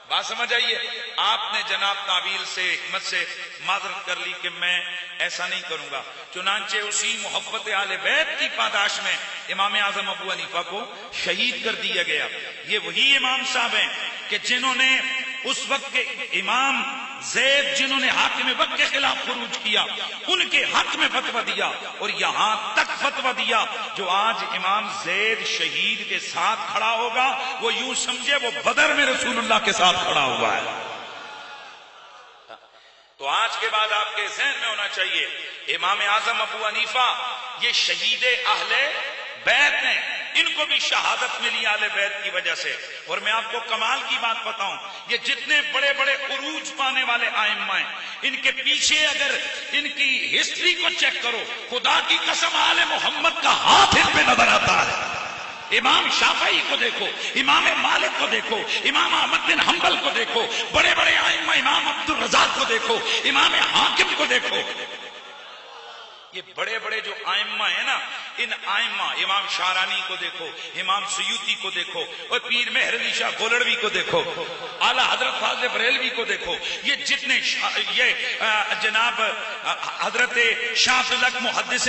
بات سمجھ آئیے. آپ نے جناب تعویل سے حکمت سے معذرت کر لی کہ میں ایسا نہیں کروں گا. چنانچہ اسی محبت اہل بیت کی پاداش میں امام اعظم ابو حنیفہ کو شہید کر دیا گیا. یہ وہی امام صاحب ہیں کہ جنہوں نے اس وقت کے امام زید جنہوں نے حاکم وقت کے خلاف خروج کیا ان کے حق میں فتویٰ دیا، اور یہاں تک فتویٰ دیا جو آج امام زید شہید کے ساتھ کھڑا ہوگا وہ یوں سمجھے وہ بدر میں رسول اللہ کے ساتھ کھڑا ہوا ہے. تو آج کے بعد آپ کے ذہن میں ہونا چاہیے امام اعظم ابو حنیفہ یہ شہید اہل بیت ہیں، ان کو بھی شہادت ملی اہل بیت کی وجہ سے. اور میں آپ کو کمال کی بات بتاؤں، یہ جتنے بڑے بڑے عروج پانے والے ائمہ ہیں ان کے پیچھے اگر ان کی ہسٹری کو چیک کرو خدا کی قسم آل محمد کا ہاتھ ان پہ نظر آتا ہے. امام شافعی کو دیکھو، امام مالک کو دیکھو، امام احمد بن حنبل کو دیکھو، بڑے بڑے ائمہ امام عبد الرزاق کو دیکھو، امام حاکم کو دیکھو. یہ بڑے بڑے جو ائمہ ہیں نا ان ائمہ، امام شارانی کو دیکھو، امام سیوطی کو دیکھو، اور پیر مہر علی شاہ گولڑوی کو دیکھو، اعلیٰ حضرت فاضل بریلوی کو دیکھو، یہ جتنے جناب حضرت شاہ عبد الحق محدث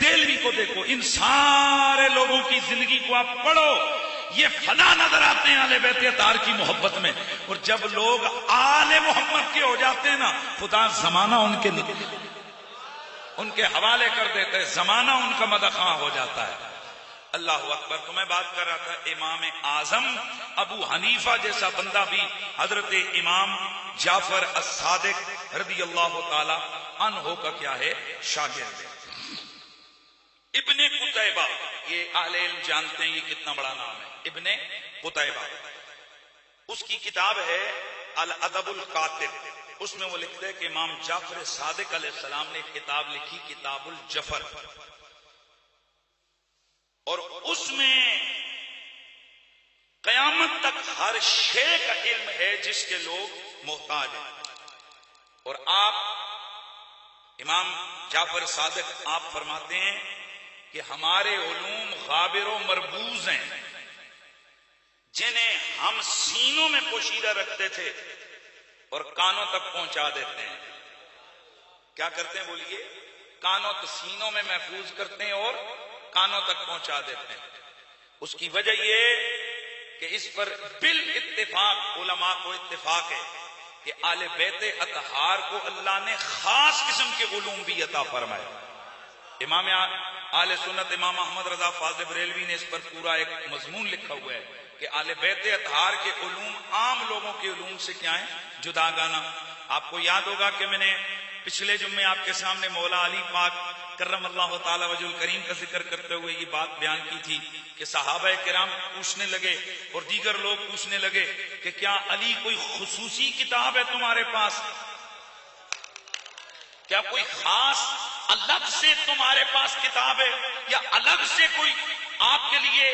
دہلوی کو دیکھو، ان سارے لوگوں کی زندگی کو آپ پڑھو یہ فنا نظر آتے ہیں اہل بیت اطہار کی محبت میں. اور جب لوگ آل محمد کے ہو جاتے ہیں نا خدا زمانہ ان کے حوالے کر دیتے ہیں، زمانہ ان کا مدخواں ہو جاتا ہے. اللہ اکبر. تو میں بات کر رہا تھا امام اعظم ابو حنیفہ جیسا بندہ بھی حضرت امام جعفر الصادق رضی اللہ تعالی عنہ کا کیا ہے؟ شاگرد. ابن قتیبہ، یہ اہل علم جانتے ہیں یہ کتنا بڑا نام ہے، ابن قتیبہ. اس کی کتاب ہے الادب الکاتب. اس میں وہ لکھتے ہیں کہ امام جعفر صادق علیہ السلام نے ایک کتاب لکھی، کتاب الجفر، اور اس میں قیامت تک ہر شے کا علم ہے جس کے لوگ محتاج ہیں. اور آپ امام جعفر صادق آپ فرماتے ہیں کہ ہمارے علوم غابر و مربوز ہیں جنہیں ہم سینوں میں پوشیدہ رکھتے تھے اور کانوں تک پہنچا دیتے ہیں. کیا کرتے ہیں بولیے؟ کانوں تک، سینوں میں محفوظ کرتے ہیں اور کانوں تک پہنچا دیتے ہیں. اس کی وجہ یہ کہ اس پر بالاتفاق علماء کو اتفاق ہے کہ آل بیت اطہار کو اللہ نے خاص قسم کے علوم بھی عطا فرمائے. امام آل سنت امام احمد رضا فاضل بریلوی نے اس پر پورا ایک مضمون لکھا ہوا ہے کہ آل بیت اطہار کے علوم عام لوگوں کے علوم سے کیا ہیں؟ جدا گانا. آپ کو یاد ہوگا کہ میں نے پچھلے جمعے آپ کے سامنے مولا علی پاک کرم اللہ تعالی وجہ الکریم کا ذکر کرتے ہوئے یہ بات بیان کی تھی کہ صحابہ کرام پوچھنے لگے اور دیگر لوگ پوچھنے لگے کہ کیا علی کوئی خصوصی کتاب ہے تمہارے پاس؟ کیا کوئی خاص الگ سے تمہارے پاس کتاب ہے، یا الگ سے کوئی آپ کے لیے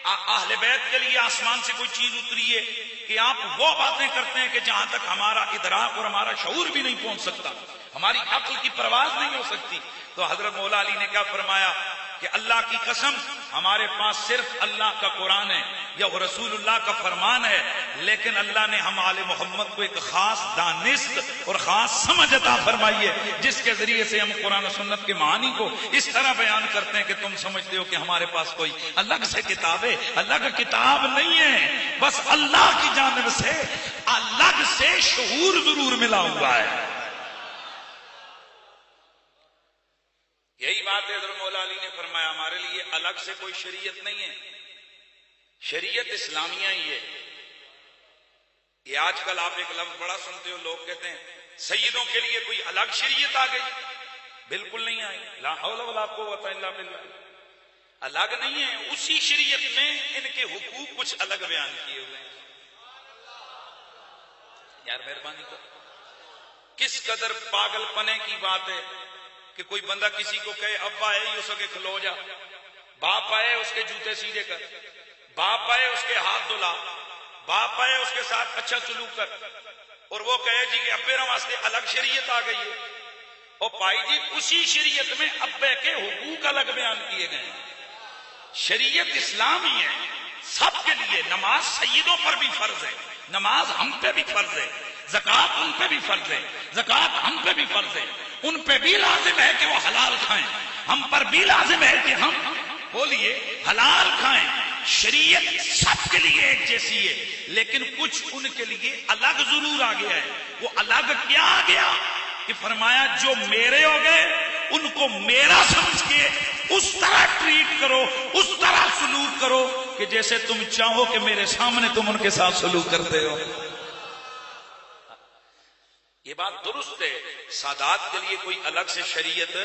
اہل بیت کے لیے آسمان سے کوئی چیز اتری ہے کہ آپ وہ باتیں کرتے ہیں کہ جہاں تک ہمارا ادراک اور ہمارا شعور بھی نہیں پہنچ سکتا، ہماری عقل کی پرواز نہیں ہو سکتی؟ تو حضرت مولا علی نے کیا فرمایا کہ اللہ کی قسم ہمارے پاس صرف اللہ کا قرآن ہے یا وہ رسول اللہ کا فرمان ہے، لیکن اللہ نے ہم آل محمد کو ایک خاص دانست اور خاص سمجھ عطا فرمائی ہے جس کے ذریعے سے ہم قرآن و سنت کے معانی کو اس طرح بیان کرتے ہیں کہ تم سمجھتے ہو کہ ہمارے پاس کوئی الگ سے کتاب ہے. الگ کتاب نہیں ہے، بس اللہ کی جانب سے الگ سے شعور ضرور ملا ہوا ہے. یہی بات ہے حضرت مولا علی نے فرمایا ہمارے لیے الگ سے کوئی شریعت نہیں ہے، شریعت اسلامیہ ہی ہے. یہ آج کل آپ ایک لفظ بڑا سنتے ہو، لوگ کہتے ہیں سیدوں کے لیے کوئی الگ شریعت آ گئی. بالکل نہیں آئی. لا حول ولا قوت الا باللہ. الگ نہیں ہے، اسی شریعت میں ان کے حقوق کچھ الگ بیان کیے ہوئے ہیں. یار مہربانی کرو، کس قدر پاگل پنے کی بات ہے کہ کوئی بندہ کسی کو کہے ابا ہے ہی اس کے کھلو جا، باپ آئے اس کے جوتے سیدھے کر، باپ آئے اس کے ہاتھ دھلا، باپ آئے اس کے ساتھ اچھا سلوک کر، اور وہ کہے جی کہ ابے واسطے الگ شریعت آ گئی ہے. اور پائی جی اسی شریعت میں ابے کے حقوق الگ بیان کیے گئے ہیں. شریعت اسلام ہی ہے سب کے لیے. نماز سیدوں پر بھی فرض ہے، نماز ہم پہ بھی فرض ہے، زکوٰۃ ان پہ بھی فرض ہے، زکوٰۃ ہم پہ بھی فرض ہے. ان پہ بھی لازم ہے کہ وہ حلال کھائیں، ہم پر بھی لازم ہے کہ ہم بولیے حلال کھائیں. شریعت سب کے لیے ایک جیسی ہے، لیکن کچھ ان کے لیے الگ ضرور آ گیا ہے. وہ الگ کیا آ گیا کہ فرمایا جو میرے ہو گئے ان کو میرا سمجھ کے اس طرح ٹریٹ کرو، اس طرح سلوک کرو کہ جیسے تم چاہو کہ میرے سامنے تم ان کے ساتھ سلوک کرتے ہو. یہ بات درست ہے. سادات کے لیے کوئی الگ سے شریعت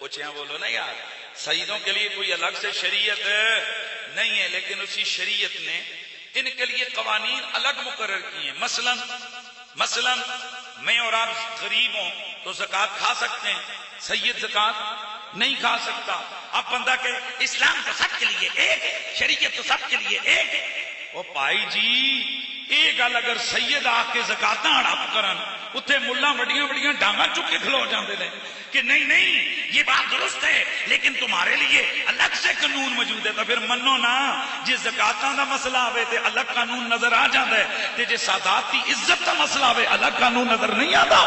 کچھ یہاں بولو نا یار، سیدوں کے لیے کوئی الگ سے شریعت نہیں ہے، لیکن اسی شریعت نے ان کے لیے قوانین الگ مقرر کیے ہیں. مثلا میں اور آپ غریب ہوں تو زکوٰۃ کھا سکتے ہیں، سید زکوٰۃ نہیں کھا سکتا. اب بندہ کہ اسلام تو سب کے لیے ایک ہے، شریعت تو سب کے لیے ایک ہے. او پائی جی یہ گل اگر سید آ کے زکاتاں ہڑپ کرن اتنے ملا وڈیاں وڈیاں ڈانگاں چک کے کھلو جاندے نے کہ نہیں نہیں یہ بات درست ہے لیکن تمہارے لیے الگ سے قانون موجود ہے. تو پھر منو نا جی زکاتاں دا مسئلہ آوے تے الگ قانون نظر آ جاندا ہے، تے جے سادات دی عزت دا مسئلہ آوے الگ قانون نظر نہیں آتا.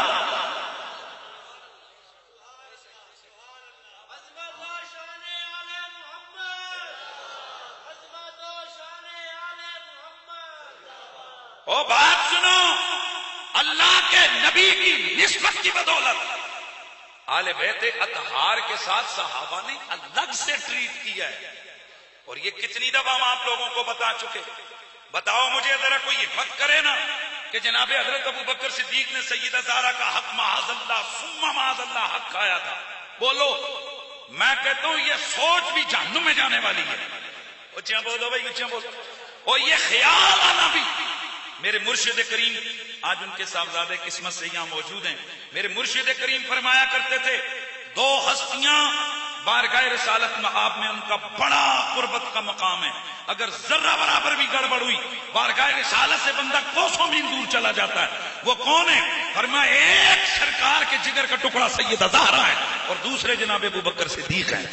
او بات سنو، اللہ کے نبی کی نسبت کی بدولت آل بیت اطہار کے ساتھ صحابہ نے الگ سے ٹریٹ کیا ہے. اور یہ کتنی دفعہ ہم آپ لوگوں کو بتا چکے. بتاؤ مجھے ذرا کوئی ہمت کرے نا کہ جناب حضرت ابو بکر صدیق نے سیدہ زہرا کا حق معاذ اللہ ثم معاذ اللہ حق کھایا تھا. بولو. میں کہتا ہوں یہ سوچ بھی جہنم میں جانے والی ہے. اچھا بولو بھائی, اچھا بولو. اور یہ خیال آنا بھی. میرے مرشد کریم, آج ان کے صاحبزادے قسمت سے یہاں موجود ہیں, میرے مرشد کریم فرمایا کرتے تھے دو ہستیاں بارگاہ رسالت میں آپ میں ان کا بڑا قربت کا مقام ہے. اگر ذرہ برابر بھی گڑبڑ ہوئی بارگاہ رسالت سے بندہ کوسوں میل دور چلا جاتا ہے. وہ کون ہے؟ فرمایا ایک سرکار کے جگر کا ٹکڑا سیدہ زہرا ہے اور دوسرے جناب ابو بکر صدیق ہیں.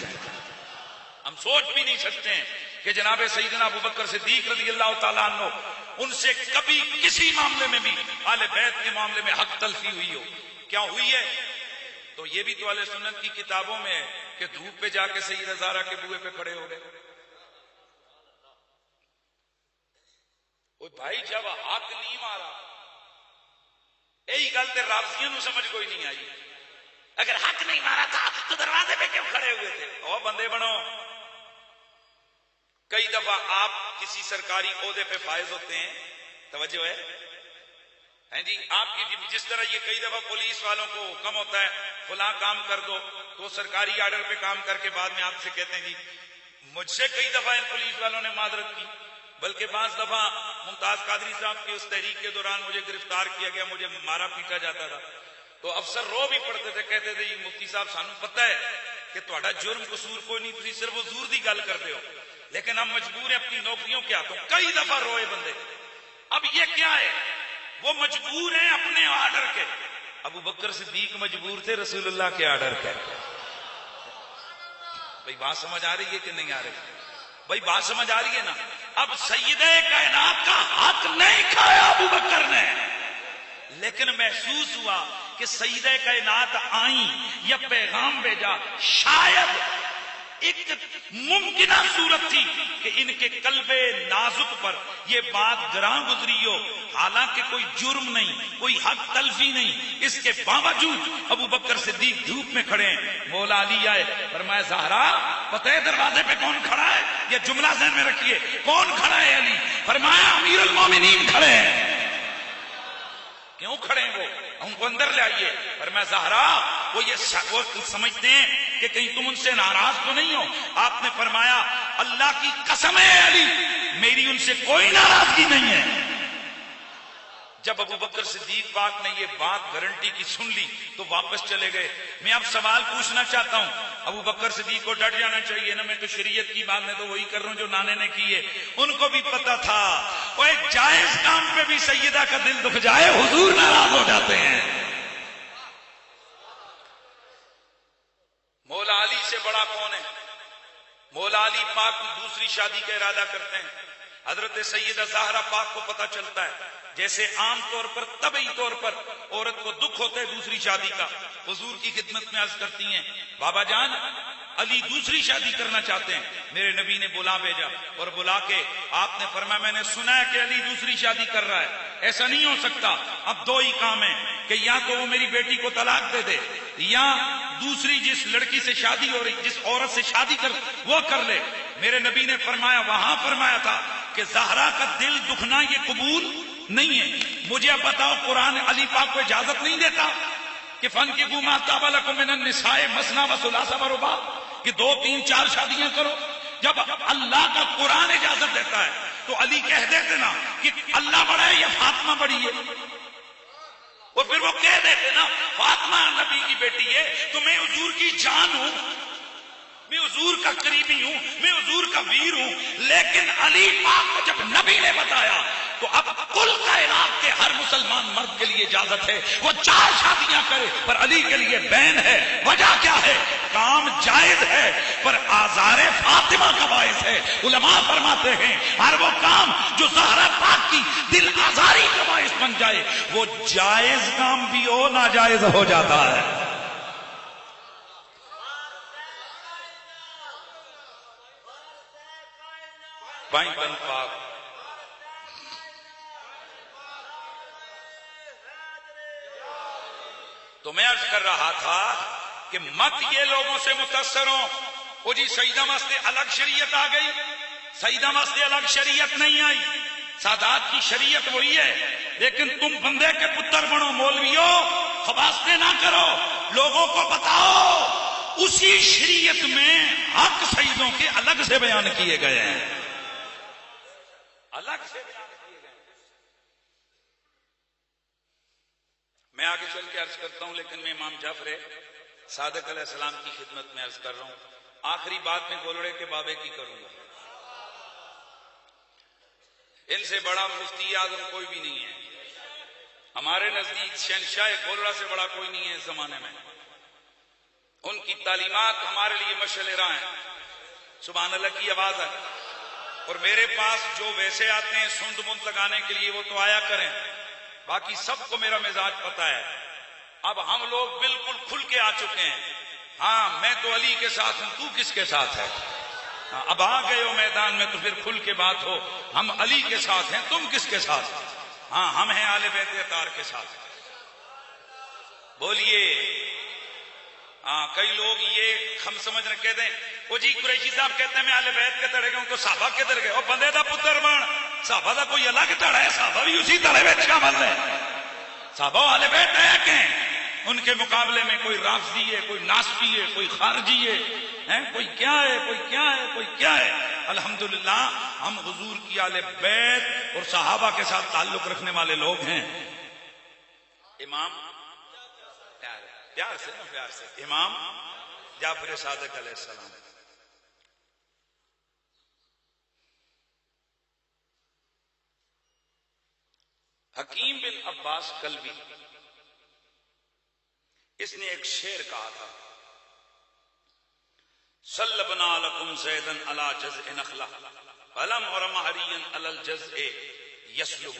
ہم سوچ بھی نہیں سکتے ہیں کہ جناب سیدنا ابو بکر صدیق رضی اللہ تعالیٰ عنہ ان سے کبھی کسی معاملے میں بھی اہل بیت کے معاملے میں حق تلفی ہوئی ہو. کیا ہوئی ہے؟ تو یہ بھی تو اہل سنت کی کتابوں میں ہے کہ دھوپ پہ جا کے سیدہ زہرا کے بوئے پہ کھڑے ہو گئے. وہ بھائی جب حق نہیں مارا, یہی گل تے رافضیوں نو سمجھ کوئی نہیں آئی. اگر حق نہیں مارا تھا تو دروازے پہ کیوں کھڑے ہوئے تھے؟ او بندے بنو. کئی دفعہ آپ کسی سرکاری عہدے پہ فائز ہوتے ہیں, توجہ ہے جی, آپ کی جس طرح یہ کئی دفعہ پولیس والوں کو حکم ہوتا ہے فلاں کام کر دو, تو سرکاری آرڈر پہ کام کر کے بعد میں آپ سے کہتے ہیں جی مجھ سے کئی دفعہ ان پولیس والوں نے معذرت کی, بلکہ بعض دفعہ ممتاز قادری صاحب کی اس تحریک کے دوران مجھے گرفتار کیا گیا, مجھے مارا پیٹا جاتا تھا, تو افسر رو بھی پڑتے تھے, کہتے تھے یہ مفتی صاحب سانو پتہ ہے کہ تہاڈا جرم قصور کوئی نہیں, تسی صرف حضور دی گل کرتے ہو, لیکن ہم مجبور ہیں اپنی نوکریوں کے ہاتھوں. کئی دفعہ روئے بندے. اب یہ کیا ہے؟ وہ مجبور ہیں اپنے آرڈر کے. ابو بکر صدیق مجبور تھے رسول اللہ کے آرڈر کے. بھائی بات سمجھ آ رہی ہے کہ نہیں آ رہی؟ بھائی بات سمجھ آ رہی ہے نا؟ اب سیدہ کائنات کا حق نہیں کھایا ابو بکر نے, لیکن محسوس ہوا کہ سیدہ کائنات آئیں یا پیغام بھیجا, شاید ایک ممکنہ صورت تھی کہ ان کے قلب نازک پر یہ بات گراں گزری ہو, حالانکہ کوئی جرم نہیں, کوئی حق تلفی نہیں. اس کے باوجود ابو بکر صدیق دھوپ میں کھڑے ہیں. مولا علی آئے, فرمایا زہرا پتہ ہے دروازے پہ کون کھڑا ہے؟ یہ جملہ ذہن میں رکھیے, کون کھڑا ہے؟ علی. فرمایا امیر المومنین کھڑے ہیں. کیوں کھڑے ہیں وہ؟ ان کو اندر لے آئیے. فرمایا زہرا وہ سمجھتے ہیں کہ کہیں تم ان سے ناراض تو نہیں ہو. آپ نے فرمایا اللہ کی قسم ہے علی, میری ان سے کوئی ناراضگی نہیں ہے. جب ابو بکر صدیق پاک نے یہ بات گارنٹی کی سن لی تو واپس چلے گئے. میں اب سوال پوچھنا چاہتا ہوں, ابو بکر صدیق کو ڈٹ جانا چاہیے نا, میں تو شریعت کی بات میں تو وہی کر رہا ہوں جو نانے نے کی ہے. ان کو بھی پتا تھا وہ ایک جائز کام پہ بھی سیدہ کا دل دکھ جائے حضور ناراض ہو جاتے ہیں. مولا علی سے بڑا کون ہے؟ مولا علی پاک دوسری شادی کا ارادہ کرتے ہیں. حضرت سیدہ زہرا پاک کو پتا چلتا ہے, جیسے عام طور پر طبعی طور پر عورت کو دکھ ہوتا ہے دوسری شادی کا, حضور کی خدمت میں عرض کرتی ہیں بابا جان علی دوسری شادی کرنا چاہتے ہیں. میرے نبی نے بلا بھیجا اور بلا کے آپ نے فرمایا میں نے سنا ہے کہ علی دوسری شادی کر رہا ہے, ایسا نہیں ہو سکتا. اب دو ہی کام ہیں کہ یا تو وہ میری بیٹی کو طلاق دے دے, یا دوسری جس لڑکی سے شادی ہو رہی, جس عورت سے شادی کر وہ کر لے. میرے نبی نے فرمایا وہاں فرمایا تھا کہ زہرا کا دل دکھنا یہ قبول نہیں ہے. مجھے اب بتاؤ قرآن علی پاک کو اجازت نہیں دیتا کہ فانکحوا ما طاب لکم من النساء مثنی و ثلاث و رباع, کہ 2 3 4 شادیاں کرو. جب اللہ کا قرآن اجازت دیتا ہے تو علی کہہ دیتے نا کہ اللہ بڑا ہے یا فاطمہ بڑی ہے, اور پھر وہ کہہ دیتے نا فاطمہ نبی کی بیٹی ہے تو میں حضور کی جان ہوں, میں حضور کا قریبی ہوں, میں حضور کا ویر ہوں. لیکن علی پاک کو جب نبی نے بتایا تو اب کل کائنات کے ہر مسلمان مرد کے لیے اجازت ہے وہ 4 شادیاں کرے, پر علی کے لیے بین ہے. وجہ کیا ہے؟ کام جائز ہے پر آزار فاطمہ کا باعث ہے. علماء فرماتے ہیں ہر وہ کام جو زہرا پاک کی دل آزاری کا باعث بن جائے وہ جائز کام بھی ہو ناجائز ہو جاتا ہے. بائیں بن پاک تو میں عرض کر رہا تھا کہ مت یہ لوگوں سے متاثر ہوں وہ جی سیدہ واسطے الگ شریعت آ گئی, سیدہ واسطے الگ شریعت نہیں آئی، سادات کی شریعت وہی ہے، لیکن تم بندے کے پتر بنو، مولویوں خواصے نہ کرو، لوگوں کو بتاؤ اسی شریعت میں حق سیدوں کے الگ سے بیان کیے گئے ہیں، الگ سے بیان کیے گئے ہیں۔ میں آگے چل کے عرض کرتا ہوں، لیکن میں امام جعفر صادق علیہ السلام کی خدمت میں عرض کر رہا ہوں، آخری بات میں گولڑے کے بابے کی کروں گا۔ ان سے بڑا مفتی اعظم کوئی بھی نہیں ہے، ہمارے نزدیک شہنشاہ گولڑا سے بڑا کوئی نہیں ہے اس زمانے میں، ان کی تعلیمات ہمارے لیے مشعل راہ ہیں، سبحان اللہ کی آواز ہے۔ اور میرے پاس جو ویسے آتے ہیں سند بند لگانے کے لیے وہ تو آیا کریں، باقی سب کو میرا مزاج پتا ہے۔ اب ہم لوگ بالکل کھل کے آ چکے ہیں، ہاں میں تو علی کے ساتھ ہوں، تو کس کے ساتھ ہے؟ اب آ گئے ہو میدان میں تو پھر کھل کے بات ہو، ہم علی کے ساتھ ہیں، تم کس کے ساتھ؟ ہاں ہم ہیں آل بیت اطہار کے ساتھ، بولیے۔ ہاں کئی لوگ یہ ہم سمجھ رہے کہتے ہیں وہ جی قریشی صاحب کہتے ہیں میں آل بیت کے تڑے گا ہوں تو صحابہ کے تڑے گئے، اور بندے دا پتر بن، صحابہ دا کوئی الگ تڑا ہے، صحابہ بھی اسی تڑے میں شامل ہے، صحابہ آل بیت ہے کہ ان کے مقابلے میں کوئی رافضی ہے، کوئی ناسبی ہے، کوئی خارجی ہے، کوئی کیا ہے، کوئی کیا ہے، کوئی کیا ہے۔ الحمدللہ ہم حضور کی آل بیت اور صحابہ کے ساتھ تعلق رکھنے والے لوگ ہیں۔ امام پیار سے نا، پیار سے، امام جعفر صادق علیہ السلام۔ حکیم بن عباس کلبی اس نے ایک شعر کہا تھا، صلبنا لکم زیدن علی جزء نخلہ فلم اور مہرین علی الجزء یسلب۔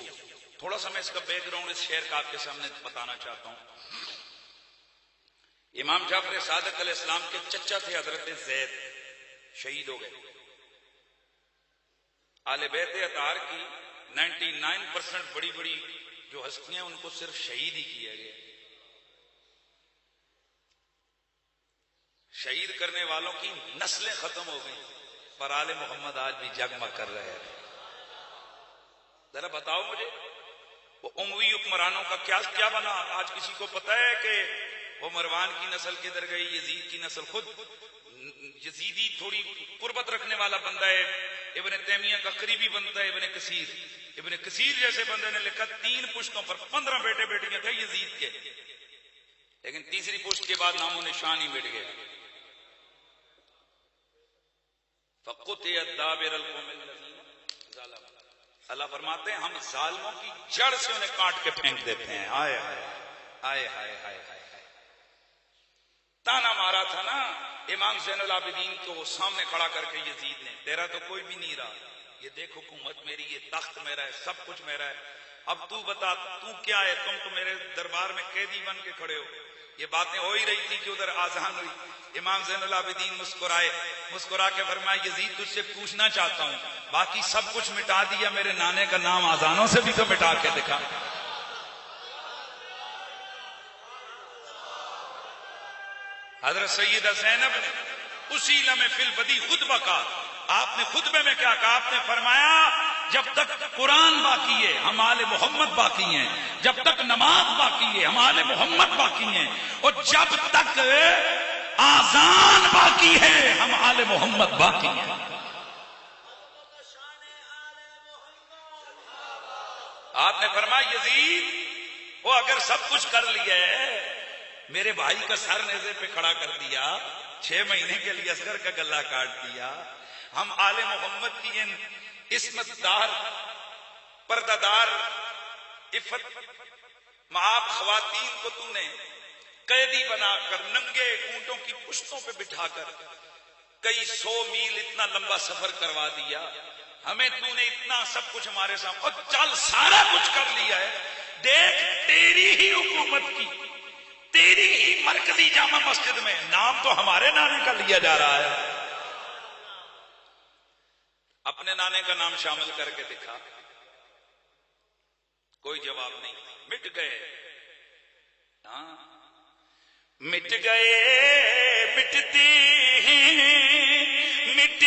تھوڑا سا میں اس کا بیک گراؤنڈ اس شعر کا آپ کے سامنے بتانا چاہتا ہوں۔ امام جعفر صادق علیہ السلام کے چچا تھے حضرت زید، شہید ہو گئے۔ آل بیت اطہار کی 99% بڑی بڑی جو ہستیاں ان کو صرف شہید ہی کیا گیا، شہید کرنے والوں کی نسلیں ختم ہو گئی، پر آل محمد آج بھی جگمگ کر رہے ہیں۔ ذرا بتاؤ مجھے وہ اموی حکمرانوں کا کیا بنا؟ آج کسی کو پتا ہے کہ وہ مروان کی نسل کدھر گئی، یزید کی نسل؟ خود یزیدی تھوڑی قربت رکھنے والا بندہ ہے، ابن تیمیہ کا قریبی بنتا ہے ابن کثیر جیسے بندے نے لکھا 3 پشتوں پر 15 بیٹے بیٹیاں تھے یزید کے، لیکن تیسری پشت کے بعد نام و نشان ہی مٹ گیا۔ فَقُطِعَ دَابِرَ الْقَوْمِ الَّذِينَ ظَلَمُوا۔ اللہ فرماتے ہیں ہم ظالموں کی جڑ سے انہیں کاٹ کے پھینک دیتے ہیں۔ آئے ہائے ہائے ہائے ہائے ہائے، تانا مارا تھا نا امام زین العابدین کو سامنے کھڑا کر کے یزید نے، تیرا تو کوئی بھی نہیں رہا، یہ دیکھ حکومت میری، یہ تخت میرا ہے، سب کچھ میرا ہے، اب تو بتا تو کیا ہے؟ تم تو میرے دربار میں قیدی بن کے کھڑے ہو۔ یہ باتیں ہو ہی رہی تھی کہ ادھر آذان ہوئی، امام زین العابدین مسکرائے، مسکرا کے فرمایا یزید تجھ سے پوچھنا چاہتا ہوں، باقی سب کچھ مٹا دیا، میرے نانے کا نام آذانوں سے بھی تو مٹا کے دکھا۔ حضرت سیدہ زینب نے اسی لمحے فی البدی خطبہ کہا، آپ نے خطبے میں کیا کہا؟ آپ نے فرمایا جب تک قرآن باقی ہے ہم آل محمد باقی ہیں، جب تک نماز باقی ہے ہم آل محمد باقی ہیں، اور جب تک آذان باقی ہے ہم آل محمد باقی ہیں۔ آپ نے فرمایا یزید وہ اگر سب کچھ کر لیا ہے، میرے بھائی کا سر نیزے پہ کھڑا کر دیا، 6 مہینے کے لیے اصغر کا گلہ کاٹ دیا، ہم آل محمد کی ان عصمت دار، پردہ دار، عفت معاب خواتین کو تو نے قیدی بنا کر ننگے اونٹوں کی پشتوں پہ بٹھا کر کئی 100 میل اتنا لمبا سفر کروا دیا، ہمیں تو نے اتنا سب کچھ ہمارے سامنے، اور چل سارا کچھ کر لیا ہے، دیکھ تیری ہی حکومت کی، تیری ہی مرکزی جامع مسجد میں نام تو ہمارے نانے کا لیا جا رہا ہے، اپنے نانے کا نام شامل کر کے دکھا، کوئی جواب نہیں، مٹ گئے، ہاں مٹ گئے، مٹتے ہیں مٹ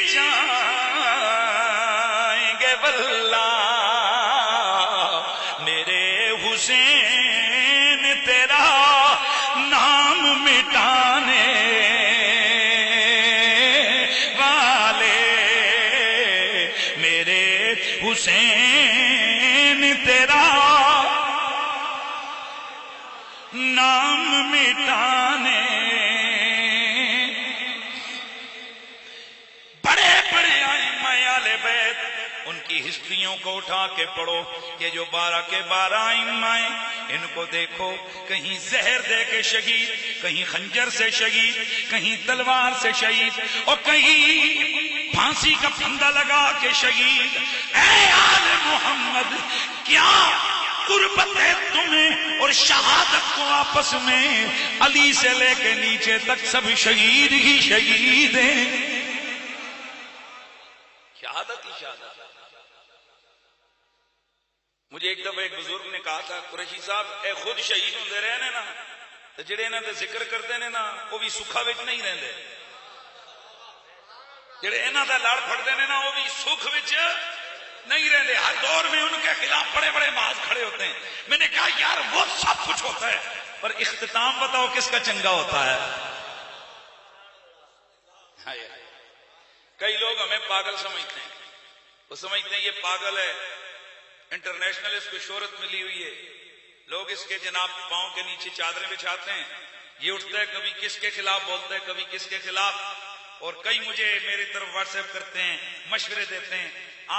جائیں حسین تیرا نام مٹانے والے، میرے حسین تیرا نام مٹانے، بڑے بڑے ائمہ اہل بیت ان کی ہسٹریوں کو اٹھا کے پڑھو. یہ جو 12 کے 12 ائمہ ہیں ان کو دیکھو، کہیں زہر دے کے شہید، کہیں خنجر سے شہید، کہیں تلوار سے شہید، اور کہیں پھانسی کا پھندا لگا کے شہید. اے آل محمد، کیا قربت ہے تمہیں اور شہادت کو آپس میں؟ علی سے لے کے نیچے تک سب شہید ہی شہید ہیں. شہادت ہی شہادت. مجھے ایک دفعہ ایک بزرگ نے کہا تھا، قریشی صاحب اے خود شہید ہوندے رہے نے نا تے جڑے انہاں دے ذکر کردے نے نا وہ بھی سکھا وچ نہیں رہندے، جڑے انہاں دا لڑ پھڑدے نے نا وہ بھی سکھ وچ نہیں رہتے. ہر دور میں ان کے خلاف بڑے بڑے محاذ کھڑے ہوتے ہیں. میں نے کہا یار وہ سب کچھ ہوتا ہے پر اختتام بتاؤ کس کا چنگا ہوتا ہے. کئی لوگ ہمیں پاگل سمجھتے ہیں، وہ سمجھتے ہیں یہ پاگل ہے، انٹرنیشنل اس کو شہرت ملی ہوئی ہے، لوگ اس کے جناب پاؤں کے نیچے چادریں بچھاتے ہیں، یہ اٹھتا ہے کبھی کس کے خلاف بولتا ہے کبھی کس کے خلاف. اور کئی مجھے میری طرف واٹس ایپ کرتے ہیں، مشورے دیتے ہیں،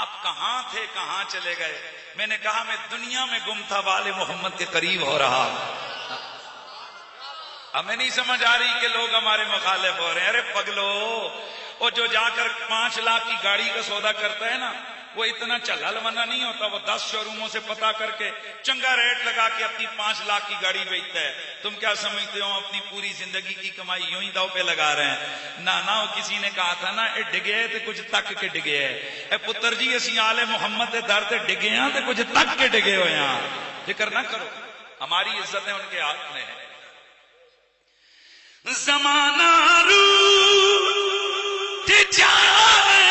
آپ کہاں تھے کہاں چلے گئے؟ میں نے کہا میں دنیا میں گم تھا، والے محمد کے قریب ہو رہا. ہمیں نہیں سمجھ آ رہی کہ لوگ ہمارے مخالف ہو رہے ہیں. ارے پگلو، اور جو جا کر 5 لاکھ کی گاڑی کا سودا کرتا ہے نا، وہ اتنا چلل منا نہیں ہوتا، وہ 10 شو روموں سے پتا کر کے چنگا ریٹ لگا کے اپنی 5 لاکھ کی گاڑی بیچتا ہے. تم کیا سمجھتے ہو اپنی پوری زندگی کی کمائی یوں ہی داؤ پہ لگا رہے ہیں؟ نہ کسی نے کہا تھا نا اے ڈگے تے کچھ تک کے ڈگے ہے. اے پتر جی اسی آل محمد دے در تے ڈگے ہاں تے کچھ تک کے ڈگے ہوئے ہیں. فکر نہ کرو، ہماری عزتیں ان کے ہاتھ میں ہیں. زمانہ روٹ جائے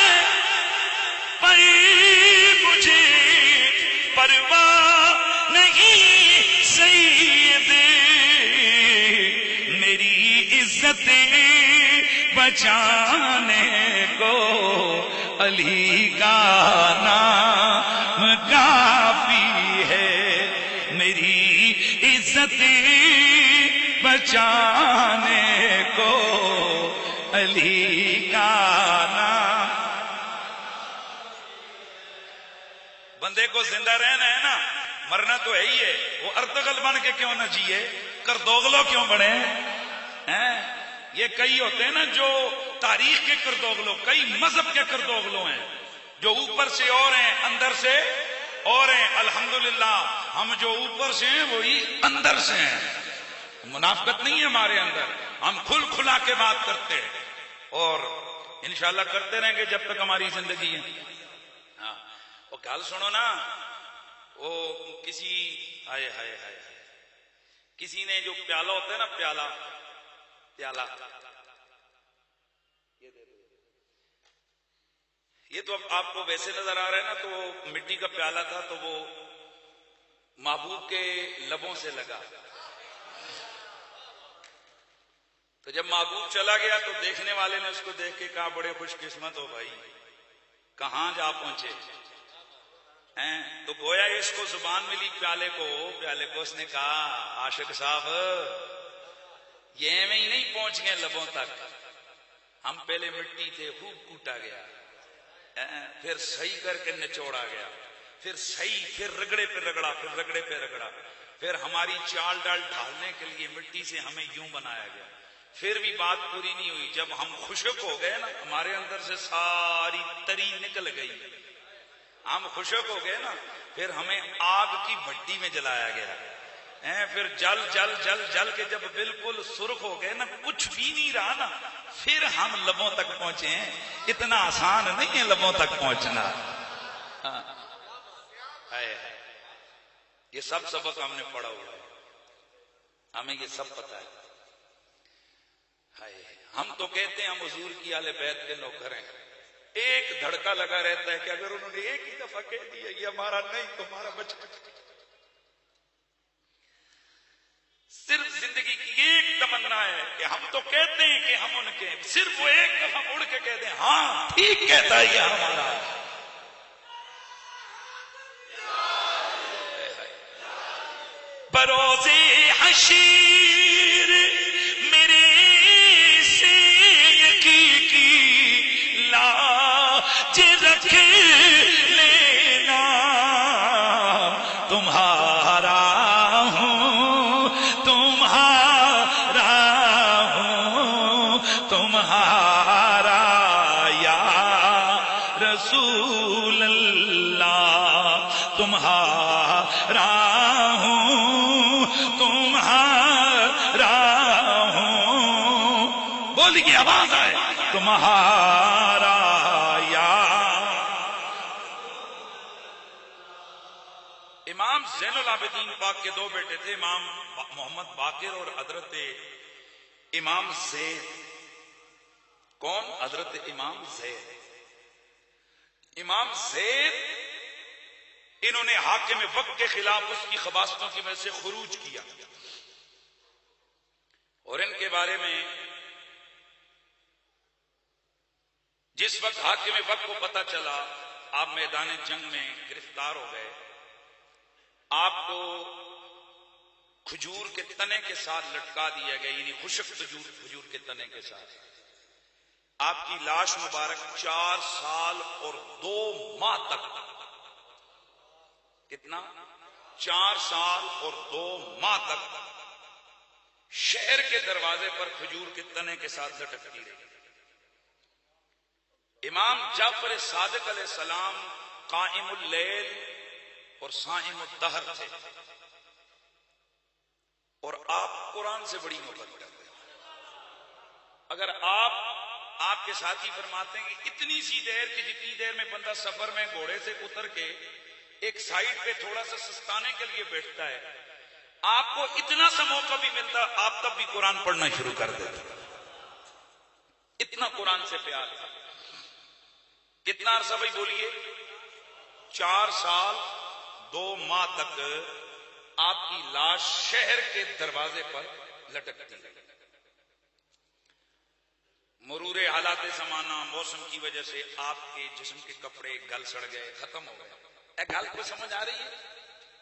پر مجھے پرواہ نہیں سید، میری عزت بچانے کو علی کا نام کافی ہے، میری عزت بچانے کو علی کا نام. بندے کو زندہ رہنا ہے نا، مرنا تو ہے ہی ہے. وہ ارتغل بن کے کیوں نہ جیے، کردوغلو کیوں بنے ہیں؟ یہ کئی ہوتے ہیں نا جو تاریخ کے کردوغلو، کئی مذہب کے کردوغلو ہیں جو اوپر سے اور ہیں اندر سے اور ہیں. الحمدللہ ہم جو اوپر سے ہیں وہی اندر سے ہیں. منافقت نہیں ہے ہمارے اندر، ہم کھل کھلا کے بات کرتے ہیں اور انشاءاللہ کرتے رہیں گے جب تک ہماری زندگی ہے. ہاں وہ گل سنو نا، وہ کسی ہائے ہائے ہائے کسی نے جو پیالہ ہوتا ہے نا، پیالہ یہ تو اب آپ کو ویسے نظر آ رہا ہے نا، تو وہ مٹی کا پیالہ تھا تو وہ محبوب کے لبوں سے لگا. تو جب محبوب چلا گیا تو دیکھنے والے نے اس کو دیکھ کے کہا بڑے خوش قسمت ہو بھائی، کہاں جا پہنچے ہیں؟ تو گویا اس کو زبان ملی پیالے کو اس نے کہا عاشق صاحب یہ میں ہی نہیں پہنچ گئے لبوں تک، ہم پہلے مٹی تھے، خوب کوٹا گیا، پھر صحیح کر کے نچوڑا گیا، پھر صحیح، پھر رگڑے پہ رگڑا، پھر رگڑے پہ رگڑا، پھر ہماری چال ڈال ڈھالنے کے لیے مٹی سے ہمیں یوں بنایا گیا. پھر بھی بات پوری نہیں ہوئی. جب ہم خشک ہو گئے نا، ہمارے اندر سے ساری تری نکل گئی، ہم خشک ہو گئے نا، پھر ہمیں آگ کی بھٹی میں جلایا گیا. پھر جل جل جل جل کے جب بالکل سرخ ہو گئے نا، کچھ بھی نہیں رہا نا، پھر ہم لبوں تک پہنچے ہیں. اتنا آسان نہیں ہے لبوں تک پہنچنا. یہ سب سبق ہم نے پڑھا ہوا ہے، ہمیں یہ سب پتا ہے. ہم تو کہتے ہیں ہم حضور کی اہل بیت کے نوکر ہیں. ایک دھڑکا لگا رہتا ہے کہ اگر انہوں نے ایک ہی دفعہ کہہ دیا یہ ہمارا نہیں تمہارا بچہ. کیا ہے کہ ہم تو کہتے ہیں کہ ہم ان کے، صرف وہ ایک دفعہ اڑ کے کہتے ہیں ہاں ٹھیک کہتا ہے یہ ہمارا. بروز حشیر میرے سے کی لاج رکھ لینا، تمہارا ہوں تمہارا ہوں تمہارا یا رسول اللہ، تمہارا تمہارا ہوں، بولیے آواز آئے، تمہارا یا. امام زین العابدین پاک کے دو بیٹے تھے، امام محمد باقر اور حضرت امام زید. کون؟ حضرت امام زید. امام زید انہوں نے حاکم وقت کے خلاف اس کی خباستوں کی وجہ سے خروج کیا، اور ان کے بارے میں جس وقت حاکم وقت کو پتہ چلا آپ میدان جنگ میں گرفتار ہو گئے. آپ کو کھجور کے تنے کے ساتھ لٹکا دیا گیا، یعنی خشک کھجور کے تنے کے ساتھ. آپ کی لاش مبارک 4 سال اور 2 ماہ تک، کتنا؟ 4 سال اور 2 ماہ تک شہر کے دروازے پر کھجور کے تنے کے ساتھ لٹکتی رہی. امام جعفر صادق علیہ السلام قائم اللیل اور صائم الدہر تھے، اور آپ قرآن سے بڑی محبت کرتے ہیں. اگر آپ کے ساتھی فرماتے ہیں کہ اتنی سی دیر کی جتنی دیر میں بندہ سفر میں گھوڑے سے اتر کے ایک سائڈ پہ تھوڑا سا سستانے کے لیے بیٹھتا ہے، آپ کو اتنا سا موقع بھی ملتا آپ تب بھی قرآن پڑھنا شروع کر دیتے. اتنا قرآن سے پیار تھا. کتنا عرصہ بھائی بولیے؟ 4 سال 2 ماہ تک آپ کی لاش شہر کے دروازے پر لٹکتی رہی. مرور حالات زمانہ موسم کی وجہ سے آپ کے جسم کے کپڑے گل سڑ گئے، ختم ہو گئے. ایک گل کو سمجھ آ رہی ہے؟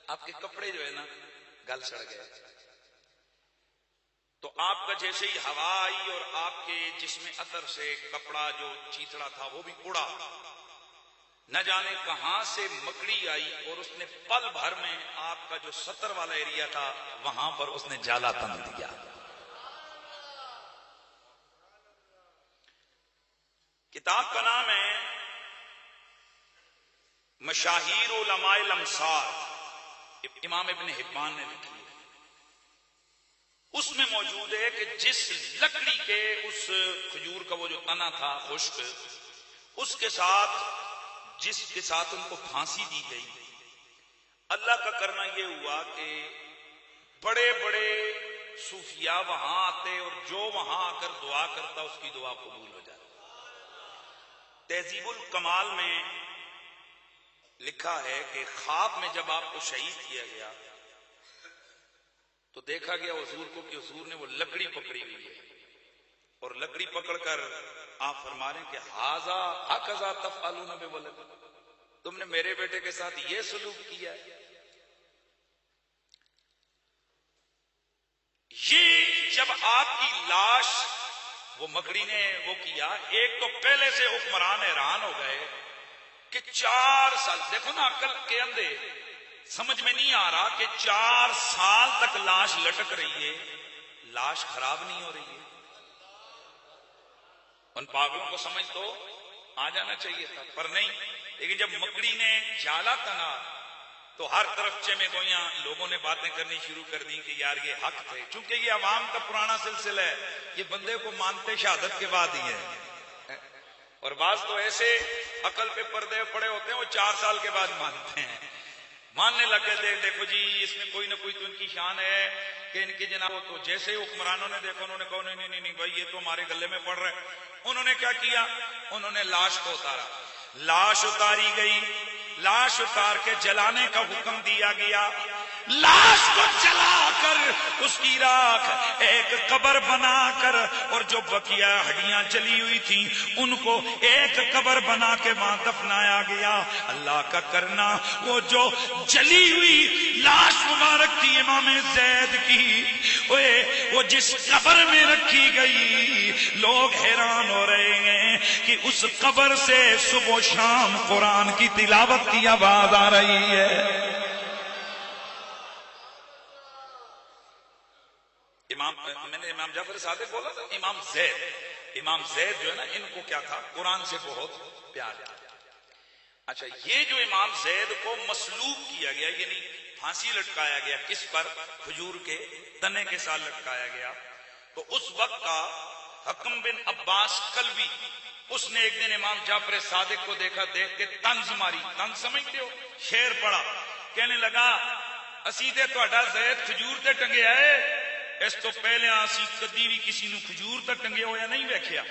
آپ کے کپڑے جو ہے نا گل سڑ گئے. تو آپ کا جیسے ہی ہوا آئی اور آپ کے جسم عطر سے کپڑا جو چیتڑا تھا وہ بھی اڑا. نہ جانے کہاں سے مکڑی آئی اور اس نے پل بھر میں آپ کا جو ستر والا ایریا تھا وہاں پر اس نے جالا تن دیا. کتاب کا نام ہے مشاہیر علماء الامصار، امام ابن حبان نے لکھی ہے. اس میں موجود ہے کہ جس لکڑی کے اس کھجور کا وہ جو تنا تھا خشک، اس کے ساتھ جس کے ساتھ ان کو پھانسی دی گئی، اللہ کا کرنا یہ ہوا کہ بڑے بڑے صوفیاء وہاں آتے اور جو وہاں آ کر دعا کرتا اس کی دعا قبول ہو جاتی. تہذیب الکمال میں لکھا ہے کہ خواب میں جب آپ کو شہید کیا گیا تو دیکھا گیا حضور کو کہ حضور نے وہ لکڑی پکڑی ہوئی ہے، اور لکڑی پکڑ کر آپ فرما رہے ہیں کہ ہاذا ہکذا تفعلون بولد، تم نے میرے بیٹے کے ساتھ یہ سلوک کیا ہے. یہ جب آپ کی لاش وہ مکڑی نے وہ کیا، ایک تو پہلے سے حکمران حیران ہو گئے کہ 4 سال، دیکھو نا عقل کے اندھے، سمجھ میں نہیں آ رہا کہ 4 سال تک لاش لٹک رہی ہے، لاش خراب نہیں ہو رہی ہے. ان پاگلوں کو سمجھ تو آ جانا چاہیے تھا، پر نہیں. لیکن جب مکڑی نے جالا تنا تو ہر طرف چمے گویاں لوگوں نے باتیں کرنی شروع کر دی کہ یار یہ حق تھے. چونکہ یہ عوام کا پرانا سلسلہ ہے، یہ بندے کو مانتے شہادت کے بعد ہی ہے، اور بعض تو ایسے عقل پہ پردے پڑے ہوتے ہیں وہ 4 سال کے بعد مانتے ہیں. ماننے لگے تھے دیکھو جی اس میں کوئی نہ کوئی تو ان کی شان ہے کہ ان کی جناب. تو جیسے ہی حکمرانوں نے دیکھا انہوں نے کہا نہیں بھائی یہ تو ہمارے گلے میں پڑ رہا ہے. انہوں نے کیا کیا؟ انہوں نے لاش کو اتارا. لاش اتاری گئی، لاش اتار کے جلانے کا حکم دیا گیا. لاش کو جلا کر اس کی کی راکھ ایک قبر بنا کر، اور جو بقیہ ہڈیاں جلی ہوئی تھیں ان کو ایک قبر بنا کے وہاں دفنایا گیا۔ اللہ کا کرنا وہ جو جلی ہوئی لاش مبارک تھی امام زید کی، وہ جس قبر میں رکھی گئی، لوگ حیران ہو رہے ہیں کہ اس قبر سے صبح و شام قرآن کی تلاوت کی آواز آ رہی ہے۔ میں نے امام جعفر صادق بولا تھا، امام زید جو ہے نا، ان کو کیا تھا، قرآن سے بہت پیار تھا۔ اچھا، یہ جو امام زید کو مصلوب کیا گیا، یعنی پھانسی لٹکایا گیا، کس پر؟ کھجور کے تنے کے ساتھ لٹکایا گیا، تو اس وقت کا حکم بن عباس کلبی، اس نے ایک دن امام جعفر صادق کو دیکھا، دیکھ کے طنز ماری۔ طنز سمجھتے ہو؟ شعر پڑا، کہنے لگا اسی تے تہاڈا زید کھجور تے ٹنگیا ہے، اس تو پہلے اسی کدی بھی کسی نو کھجور تے ٹنگے ہویا نہیں ویکھیا۔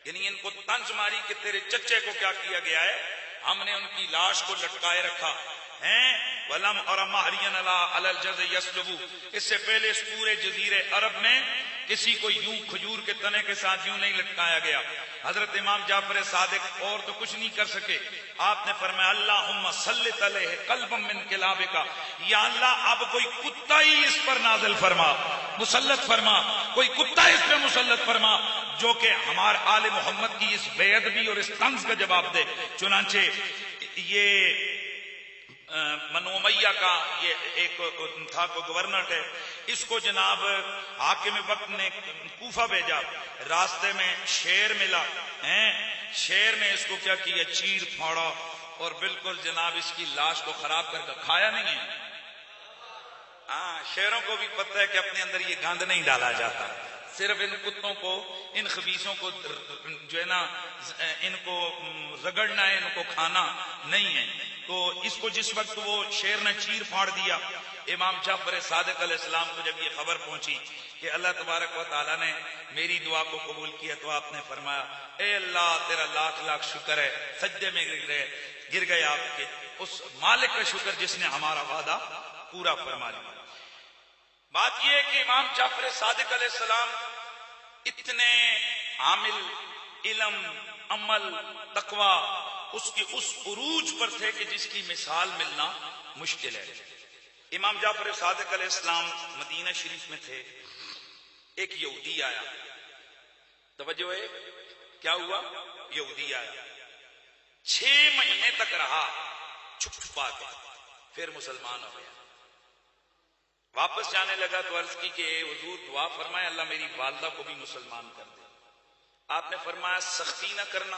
یعنی ان کو طنز ماری کہ تیرے چچے کو کیا کیا گیا ہے، ہم نے ان کی لاش کو لٹکائے رکھا ہیں۔ ولم اور مہرین علی الجز یسلبو، اس سے پہلے اس پورے جزیرے عرب میں کسی کو یوں کھجور کے تنے کے ساتھ یوں نہیں لٹکایا گیا۔ حضرت امام جعفر صادق اور تو کچھ نہیں کر سکے، آپ نے فرمایا اللہم سلط علیہ قلبا من کلابک، یا اللہ اب کوئی کتا ہی اس پر نازل فرما، مسلط فرما، کوئی کتا اس پہ مسلط فرما جو کہ ہمارے آل محمد کی اس بے ادبی اور اس طنز کا جواب دے۔ چنانچہ یہ بنو امیہ کا یہ ایک تھا، کو گورنر ہے، اس کو جناب حاکم وقت نے کوفہ بھیجا، راستے میں شیر ملا، شیر نے اس کو کیا کیا، چیر پھاڑا، اور بالکل جناب اس کی لاش کو خراب کر کے کھایا نہیں ہے۔ ہاں، شیروں کو بھی پتہ ہے کہ اپنے اندر یہ گند نہیں ڈالا جاتا، صرف ان کتوں کو، ان خبیثوں کو جو ہے نا، ان کو رگڑنا ہے، ان کو کھانا نہیں ہے۔ تو اس کو جس وقت وہ شیر نے چیر پھاڑ دیا، امام جعفر صادق علیہ السلام کو جب یہ خبر پہنچی کہ اللہ تبارک و تعالیٰ نے میری دعا کو قبول کیا، تو آپ نے فرمایا اے اللہ تیرا لاکھ لاکھ شکر ہے، سجدے میں گر گئے آپ کے اس مالک کا شکر جس نے ہمارا وعدہ پورا فرما لیا۔ بات یہ ہے کہ امام جعفر صادق علیہ السلام اتنے عامل، علم، عمل، تقوی، اس کے اس عروج پر تھے کہ جس کی مثال ملنا مشکل ہے۔ امام جعفر صادق علیہ السلام مدینہ شریف میں تھے، ایک یہودی آیا، توجہ ہے کیا ہوا، یہودی آیا، 6 مہینے تک رہا چھپ چھپا کے، پھر مسلمان ہو گیا۔ واپس جانے لگا تو عرض کی کہ اے حضور دعا فرمائے اللہ میری والدہ کو بھی مسلمان کر دے۔ آپ نے فرمایا سختی نہ کرنا،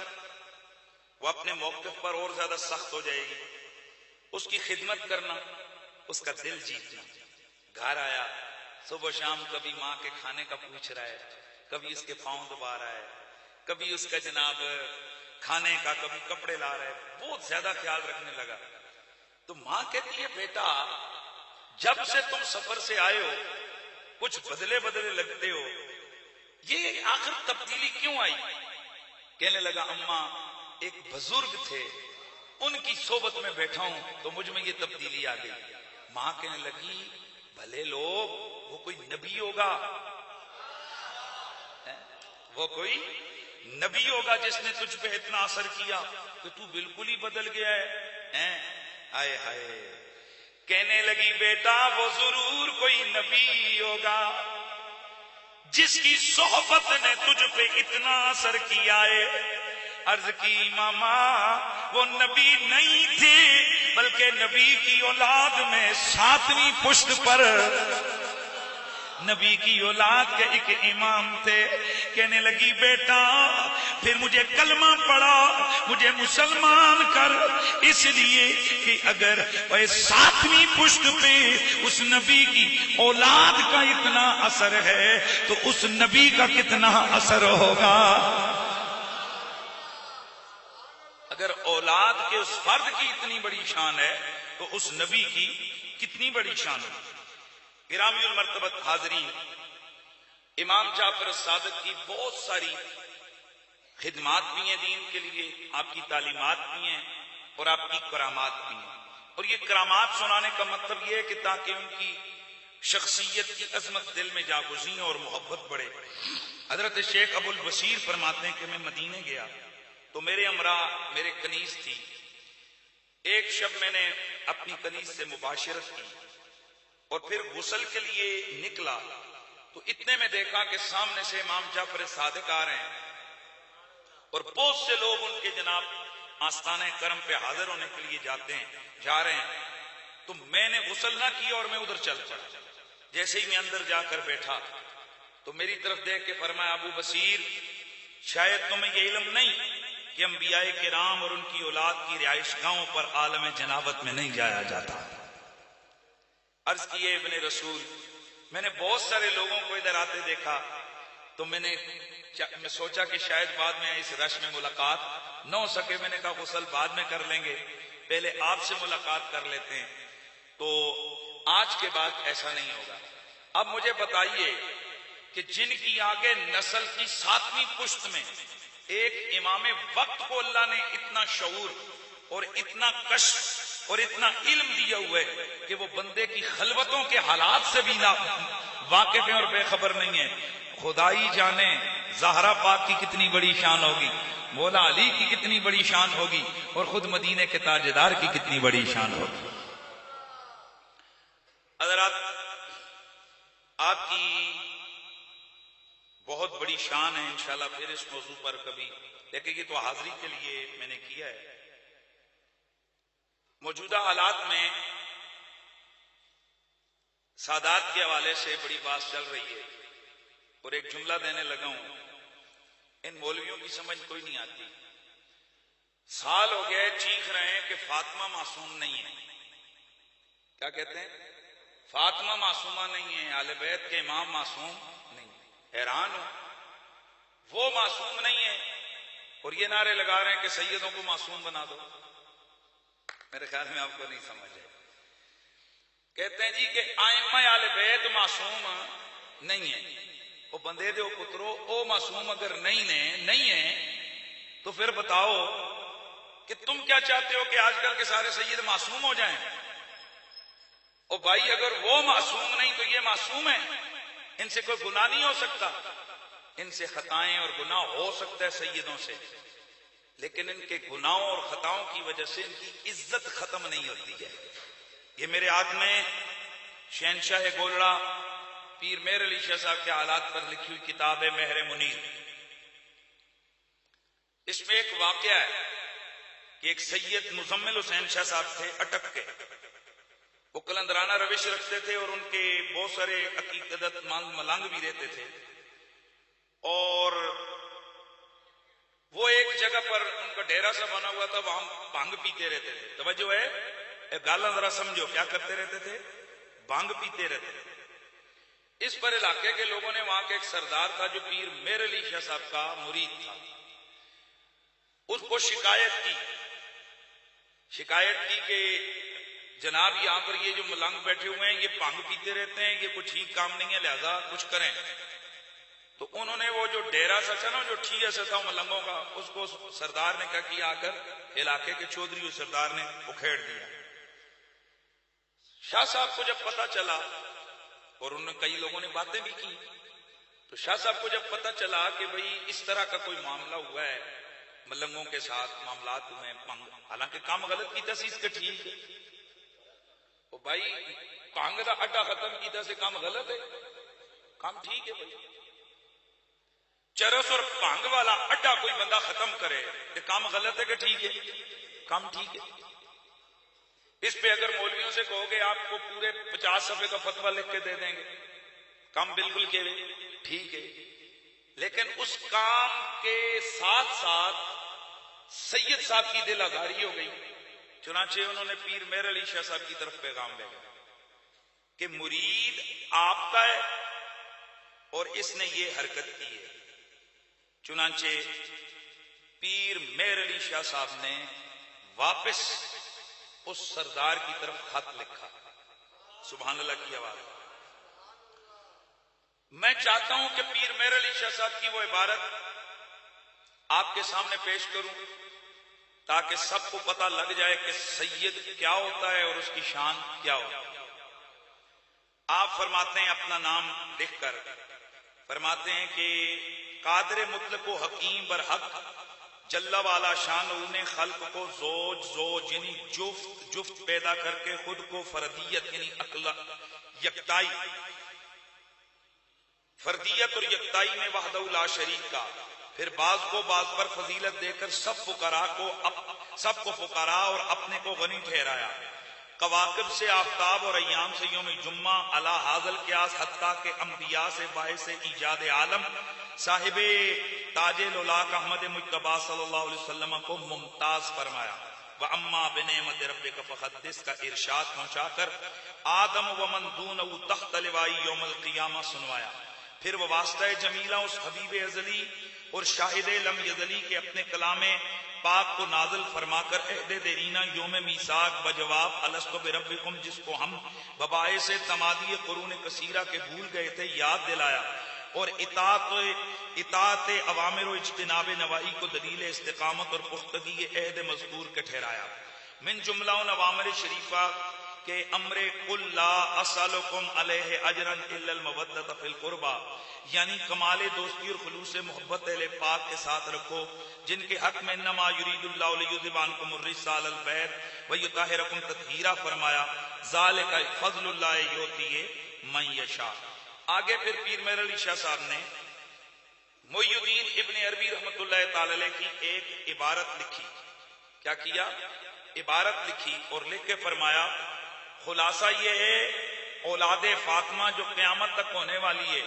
وہ اپنے موقف پر اور زیادہ سخت ہو جائے گی، اس کی خدمت کرنا، اس کا دل جیتنا۔ گھر آیا، صبح و شام کبھی ماں کے کھانے کا پوچھ رہا ہے، کبھی اس کے پاؤں دبا رہا ہے، کبھی اس کا جناب کھانے کا، کبھی کپڑے لا رہا ہے، بہت زیادہ خیال رکھنے لگا۔ تو ماں کہتی ہے بیٹا جب سے تم سفر سے آئے ہو کچھ بدلے بدلے لگتے ہو، یہ آخر تبدیلی کیوں آئی؟ کہنے لگا اماں ایک بزرگ تھے، ان کی صحبت میں بیٹھا ہوں تو مجھ میں یہ تبدیلی آ گئی۔ ماں کہنے لگی بھلے لوگ، وہ کوئی نبی ہوگا، وہ کوئی نبی ہوگا جس نے تجھ پہ اتنا اثر کیا کہ تو بالکل ہی بدل گیا ہے۔ ہائے ہائے، کہنے لگی بیٹا وہ ضرور کوئی نبی ہوگا جس کی صحبت نے تجھ پہ اتنا اثر کیا ہے۔ عرض کی ماما وہ نبی نہیں تھے، بلکہ نبی کی اولاد میں 7ویں پشت پر نبی کی اولاد کے ایک امام تھے۔ کہنے لگی بیٹا پھر مجھے کلمہ پڑھا، مجھے مسلمان کر، اس لیے کہ اگر 7ویں پشت پہ اس نبی کی اولاد کا اتنا اثر ہے تو اس نبی کا کتنا اثر ہوگا۔ اگر اولاد کے اس فرد کی اتنی بڑی شان ہے تو اس نبی کی کتنی بڑی شان ہے۔ گرامی المرتبت حاضرین، امام جعفر صادق کی بہت ساری خدمات بھی ہیں دین کے لیے، آپ کی تعلیمات بھی ہیں اور آپ کی کرامات بھی ہیں، اور یہ کرامات سنانے کا مطلب یہ ہے کہ تاکہ ان کی شخصیت کی عظمت دل میں جاگزیں اور محبت بڑھے۔ حضرت شیخ ابو البصیر فرماتے ہیں کہ میں مدینے گیا تو میرے ہمراہ میرے کنیز تھی۔ ایک شب میں نے اپنی کنیز سے مباشرت کی اور پھر غسل کے لیے نکلا تو اتنے میں دیکھا کہ سامنے سے امام جعفر صادق آ رہے ہیں اور بہت سے لوگ ان کے جناب آستانہ کرم پہ حاضر ہونے کے لیے جا رہے ہیں۔ تو میں نے غسل نہ کیا اور میں ادھر چل پڑا۔ جیسے ہی میں اندر جا کر بیٹھا تو میری طرف دیکھ کے فرمایا ابو بصیر شاید تمہیں یہ علم نہیں کہ انبیاء کرام اور ان کی اولاد کی رہائش گاہوں پر عالم جنابت میں نہیں جایا جاتا۔ عرض کیے ابن رسول میں نے بہت سارے لوگوں کو ادھر آتے دیکھا تو میں سوچا کہ شاید بعد میں اس رش میں ملاقات نہ ہو سکے۔ میں نے کہا غسل بعد میں کر لیں گے، پہلے آپ سے ملاقات کر لیتے ہیں۔ تو آج کے بعد ایسا نہیں ہوگا۔ اب مجھے بتائیے کہ جن کی آگے نسل کی 7ویں پشت میں ایک امام وقت کو اللہ نے اتنا شعور اور اتنا کشف اور اتنا علم دیا ہوا ہے کہ وہ بندے کی خلوتوں کے حالات سے بھی نہ واقف ہیں اور بے خبر نہیں ہے۔ خدائی جانے زہرا پاک کی کتنی بڑی شان ہوگی، مولا علی کی کتنی بڑی شان ہوگی، اور خود مدینے کے تاجدار کی کتنی بڑی شان ہوگی۔ حضرات آپ کی بہت بڑی شان ہے، انشاءاللہ پھر اس موضوع پر کبھی، لیکن یہ تو حاضری کے لیے میں نے کیا ہے۔ موجودہ حالات میں سادات کے حوالے سے بڑی بات چل رہی ہے اور ایک جملہ دینے لگا ہوں، ان مولویوں کی سمجھ کوئی نہیں آتی۔ سال ہو گئے چیخ رہے ہیں کہ فاطمہ معصوم نہیں ہے۔ کیا کہتے ہیں؟ فاطمہ معصومہ نہیں ہے، اہل بیت کے امام معصوم نہیں۔ حیران ہوں، وہ معصوم نہیں ہے اور یہ نعرے لگا رہے ہیں کہ سیدوں کو معصوم بنا دو۔ میرے خیال میں آپ کو نہیں سمجھ ہے۔ کہتے ہیں جی کہ ائمہ اہل بیت معصوم نہیں ہے۔ وہ بندے دے پترو او معصوم اگر نہیں ہے تو پھر بتاؤ کہ تم کیا چاہتے ہو کہ آج کل کے سارے سید معصوم ہو جائیں؟ او بھائی اگر وہ معصوم نہیں تو یہ معصوم ہے، ان سے کوئی گناہ نہیں ہو سکتا۔ ان سے خطائیں اور گناہ ہو سکتا ہے سیدوں سے، لیکن ان کے گناہوں اور خطاؤں کی وجہ سے ان کی عزت ختم نہیں ہوتی ہے۔ یہ میرے ہاتھ میں شہنشاہ گولڑا پیر مہر علی شاہ صاحب کے حالات پر لکھی ہوئی کتاب ہے مہر منیر۔ اس میں ایک واقعہ ہے کہ ایک سید مزمل حسین شاہ صاحب تھے اٹک کے، وہ قلندرانہ روش رکھتے تھے اور ان کے بہت سارے عقیدت مند ملنگ بھی رہتے تھے، اور وہ ایک جگہ پر ان کا ڈیرا سا بنا ہوا تھا، وہاں بھانگ پیتے رہتے تھے۔ توجہ ہے، گالا ذرا سمجھو، کیا کرتے رہتے تھے؟ بھانگ پیتے رہتے تھے۔ اس پر علاقے کے لوگوں نے وہاں کے ایک سردار تھا جو پیر مہر علی شاہ صاحب کا مرید تھا، اس کو شکایت کی کہ جناب یہاں پر یہ جو ملنگ بیٹھے ہوئے ہیں یہ بھانگ پیتے رہتے ہیں، یہ کچھ ٹھیک کام نہیں ہے، لہذا کچھ کریں۔ تو انہوں نے وہ جو ڈیرا سا تھا نا، جو ٹھیک ایسا تھا ملنگوں کا، اس کو سردار نے کیا کیا، آ کر علاقے کے چودھری اور سردار نے اکھیڑ دیا۔ شاہ صاحب کو جب پتا چلا، اور انہوں نے کئی لوگوں نے باتیں بھی کی، تو شاہ صاحب کو جب پتا چلا کہ بھئی اس طرح کا کوئی معاملہ ہوا ہے، ملنگوں کے ساتھ معاملات ہوئے ہیں، حالانکہ کام غلط کیتا سی اس کے ٹھیک ہے، وہ بھائی پانگ دا اڈا ختم کیتا سے کام غلط ہے، کام ٹھیک ہے بھائی، چرس اور پانگ والا اڈا کوئی بندہ ختم کرے کہ کام غلط ہے کہ ٹھیک ہے؟ کام ٹھیک ہے۔ اس پہ اگر مولویوں سے کہو گے آپ کو پورے 50 صفحے کا فتویٰ لکھ کے دے دیں گے، کام بالکل کے ٹھیک ہے، لیکن اس کام کے ساتھ ساتھ سید صاحب کی دل آزاری ہو گئی، چنانچہ انہوں نے پیر مہر علی شاہ صاحب کی طرف پیغام بھیجا کہ مرید آپ کا ہے اور اس نے یہ حرکت کی ہے۔ چنانچہ پیر مہر علی شاہ صاحب نے واپس اس سردار کی طرف خط لکھا۔ سبحان اللہ کی آواز۔ میں چاہتا ہوں کہ پیر مہر علی شاہ صاحب کی وہ عبارت آپ کے سامنے پیش کروں تاکہ سب کو پتہ لگ جائے کہ سید کیا ہوتا ہے اور اس کی شان کیا ہوتی ہے۔ آپ فرماتے ہیں اپنا نام لکھ کر فرماتے ہیں کہ قادر مطلق و حکیم برحق جل والا شان نے خلق کو زوج یعنی جفت پیدا کر کے خود کو فردیت یعنی یکتائی فردیت اور یکتائی میں وحدہ لا شریک کا، پھر بعض کو بعض پر فضیلت دے کر سب کو فقراء اور اپنے کو غنی ٹھہرایا، کواکب سے آفتاب اور ایام سے یوم جمعہ علی حاضل قیاس حتیٰ کہ انبیاء سے باعث ایجاد عالم صاحب تاج لولاک احمد مجتبی صلی اللہ علیہ وسلم کو ممتاز فرمایا۔ وَأَمَّا بِنِعْمَتِ رَبِّكَ فَحَدِّثْ کا ارشاد پہنچا کر آدم و من دونہ تحت لوائی یوم القیامہ سنوایا۔ پھر وہ واسطہ جمیلہ اس حبیب ازلی اور شاہد لم یزلی کے اپنے کلام پاک کو نازل فرما کر عہد دیرینہ یوم میثاق بجواب الستو بربکم جس کو ہم بباعث تمادی قرون کثیرہ کے بھول گئے تھے یاد دلایا، اور اطاعت اوامر و اجتناب نواہی کو دلیل استقامت اور پختگی عہد مذکور کے ٹھہرایا۔ من جملہ اوامر شریفہ کہ امر قل لا اسالکم علیہ اجرا الا المودۃ فی القربى، یعنی کمال دوستی اور خلوص محبت اہل پاک کے ساتھ رکھو، جن کے حق میں انما یرید اللہ لیذھب عنکم الرجس اہل البیت ویطہرکم تطہیرا فرمایا۔ ذالک فضل اللہ یؤتیہ من یشاء۔ آگے پھر پیر مہر علی شاہ صاحب نے محی الدین ابن عربی رحمۃ اللہ تعالی علیہ کی ایک عبارت لکھی۔ کیا کیا؟ عبارت لکھی اور لکھ کے فرمایا خلاصہ یہ ہے اولاد فاطمہ جو قیامت تک ہونے والی ہے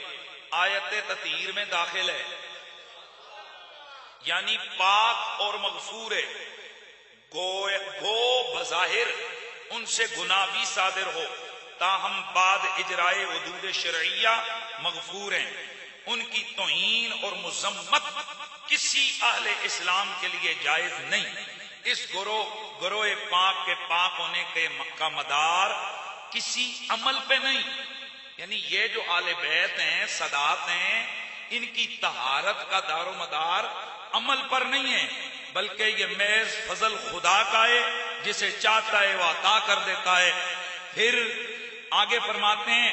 آیت تطہیر میں داخل ہے، یعنی پاک اور مغفور ہے، گو بظاہر ان سے گناہ بھی صادر ہو تاہم بعد اجرائے حدود شرعیہ مغفور ہیں، ان کی توہین اور مذمت کسی اہل اسلام کے لیے جائز نہیں۔ اس گروہ پاک کے پاک ہونے کا مدار کسی عمل پہ نہیں، یعنی یہ جو آل بیت ہیں سادات ہیں ان کی طہارت کا دار و مدار عمل پر نہیں ہے، بلکہ یہ محض فضل خدا کا ہے، جسے چاہتا ہے وہ عطا کر دیتا ہے۔ پھر آگے فرماتے ہیں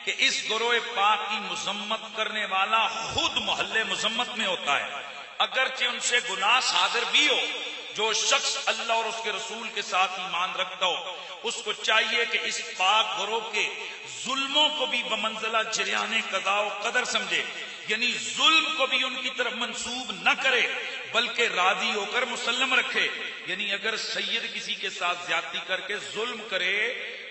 کہ اس گروہ پاک کی مذمت کرنے والا خود محل مذمت میں ہوتا ہے، اگرچہ ان سے گناہ صادر بھی ہو۔ جو شخص اللہ اور اس کے رسول کے ساتھ ایمان رکھتا ہو اس کو چاہیے کہ اس پاک گروہ کے ظلموں کو بھی بمنزلہ جریان قضاء و قدر سمجھے، یعنی ظلم کو بھی ان کی طرف منسوب نہ کرے بلکہ راضی ہو کر مسلم رکھے، یعنی اگر سید کسی کے ساتھ زیادتی کر کے ظلم کرے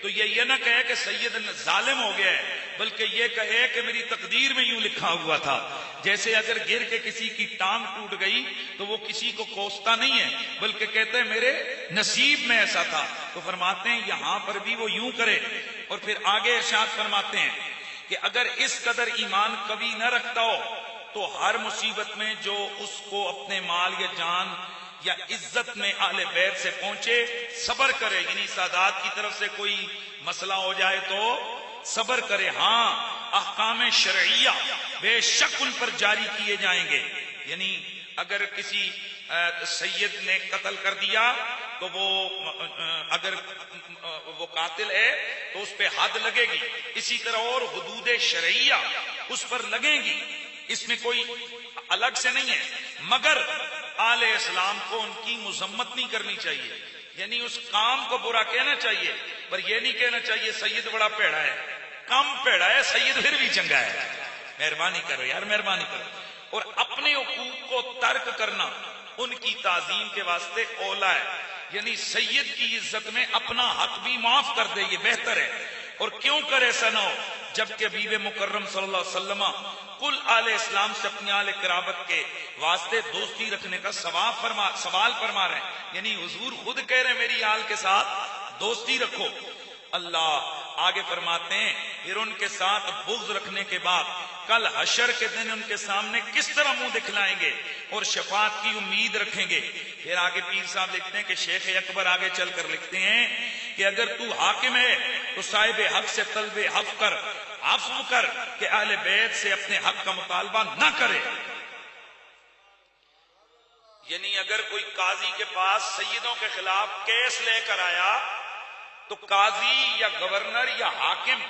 تو یہ نہ کہے کہ سید ظالم ہو گیا ہے، بلکہ یہ کہے کہ میری تقدیر میں یوں لکھا ہوا تھا۔ جیسے اگر گر کے کسی کی ٹانگ ٹوٹ گئی تو وہ کسی کو کوستا نہیں ہے بلکہ کہتے ہیں میرے نصیب میں ایسا تھا، تو فرماتے ہیں یہاں پر بھی وہ یوں کرے۔ اور پھر آگے ارشاد فرماتے ہیں کہ اگر اس قدر ایمان قوی نہ رکھتا ہو تو ہر مصیبت میں جو اس کو اپنے مال یا جان یا عزت میں اہل بیت سے پہنچے صبر کرے، یعنی سادات کی طرف سے کوئی مسئلہ ہو جائے تو صبر کرے۔ ہاں احکام شرعیہ بے شک ان پر جاری کیے جائیں گے، یعنی اگر کسی سید نے قتل کر دیا تو وہ اگر وہ قاتل ہے تو اس پہ حد لگے گی، اسی طرح اور حدود شرعیہ اس پر لگیں گی، اس میں کوئی الگ سے نہیں ہے، مگر آل اسلام کو ان کی مذمت نہیں کرنی چاہیے، یعنی اس کام کو برا کہنا چاہیے پر یہ نہیں کہنا چاہیے سید بڑا پیڑا ہے، کم پیڑا ہے سید پھر بھی چنگا ہے، مہربانی کرو یار مہربانی کرو۔ اور اپنے حقوق کو ترک کرنا ان کی تعظیم کے واسطے اولا ہے، یعنی سید کی عزت میں اپنا حق بھی معاف کر دے یہ بہتر ہے۔ اور کیوں کر ایسا نہ ہو جبکہ حبیب مکرم صلی اللہ علیہ وسلم کل آل اسلام سے اپنی آل قرابت کے واسطے دوستی رکھنے کا سوال فرما رہے ہیں، یعنی حضور خود کہہ رہے ہیں میری آل کے ساتھ دوستی رکھو۔ اللہ آگے فرماتے ہیں پھر ان کے ساتھ بغض رکھنے کے بعد کل حشر کے دن ان کے سامنے کس طرح منہ دکھلائیں گے اور شفاعت کی امید رکھیں گے۔ پھر آگے پیر صاحب لکھتے ہیں کہ شیخ اکبر آگے چل کر لکھتے ہیں کہ اگر تو حاکم ہے تو صاحب حق سے طلب عفو کر کہ اہل بیت سے اپنے حق کا مطالبہ نہ کرے، یعنی اگر کوئی قاضی کے پاس سیدوں کے خلاف کیس لے کر آیا تو قاضی یا گورنر یا حاکم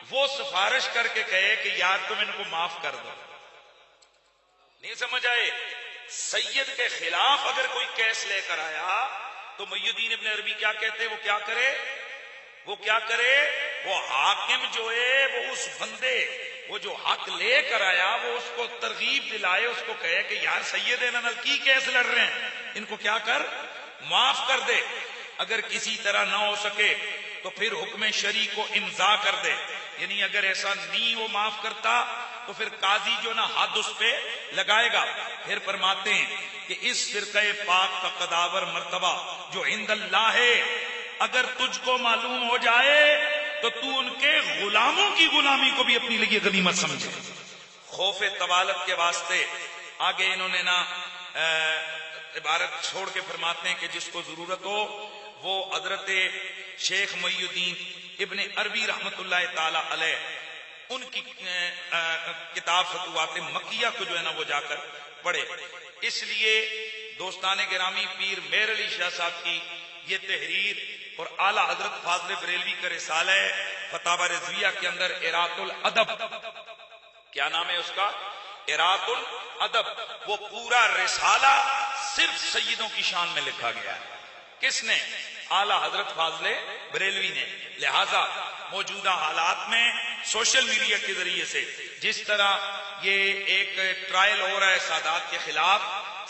وہ سفارش کر کے کہے کہ یار تم ان کو معاف کر دو. نہیں سمجھ آئے؟ سید کے خلاف اگر کوئی کیس لے کر آیا تو محی الدین ابن عربی کیا کہتے؟ وہ کیا کرے؟ وہ حاکم جو ہے وہ اس بندے وہ جو حق لے کر آیا وہ اس کو ترغیب دلائے، اس کو کہے کہ یار سید نل کی کیس لڑ رہے ہیں، ان کو کیا کر معاف کر دے. اگر کسی طرح نہ ہو سکے تو پھر حکم شرعی کو امضا کر دے. یعنی اگر ایسا نہیں وہ معاف کرتا تو پھر قاضی جو نا حد اس پہ لگائے گا. پھر فرماتے ہیں کہ اس فرقہ پاک کا قداور مرتبہ جو عند اللہ ہے، اگر تجھ کو معلوم ہو جائے تو تو ان کے غلاموں کی غلامی کو بھی اپنی لیے غنیمت سمجھے. خوف طوالت کے واسطے آگے انہوں نے نا عبارت چھوڑ کے فرماتے ہیں کہ جس کو ضرورت ہو وہ حضرت شیخ محی الدین ابن عربی رحمت اللہ تعالی علیہ ان کی کتاب فتوحات مکیہ کو جو ہے نا وہ جا کر پڑھے. اس لیے دوستان گرامی پیر مہر علی شاہ صاحب کی یہ تحریر اور اعلی حضرت فاضل بریلوی کا رسالہ ہے فتاوی رضویہ کے اندر ارات الادب، کیا نام ہے اس کا؟ ارات الادب. وہ پورا رسالہ صرف سیدوں کی شان میں لکھا گیا ہے. کس نے؟ اعلی حضرت فاضل بریلوی نے. لہذا موجودہ حالات میں سوشل میڈیا کے ذریعے سے جس طرح یہ ایک ٹرائل ہو رہا ہے سادات کے خلاف،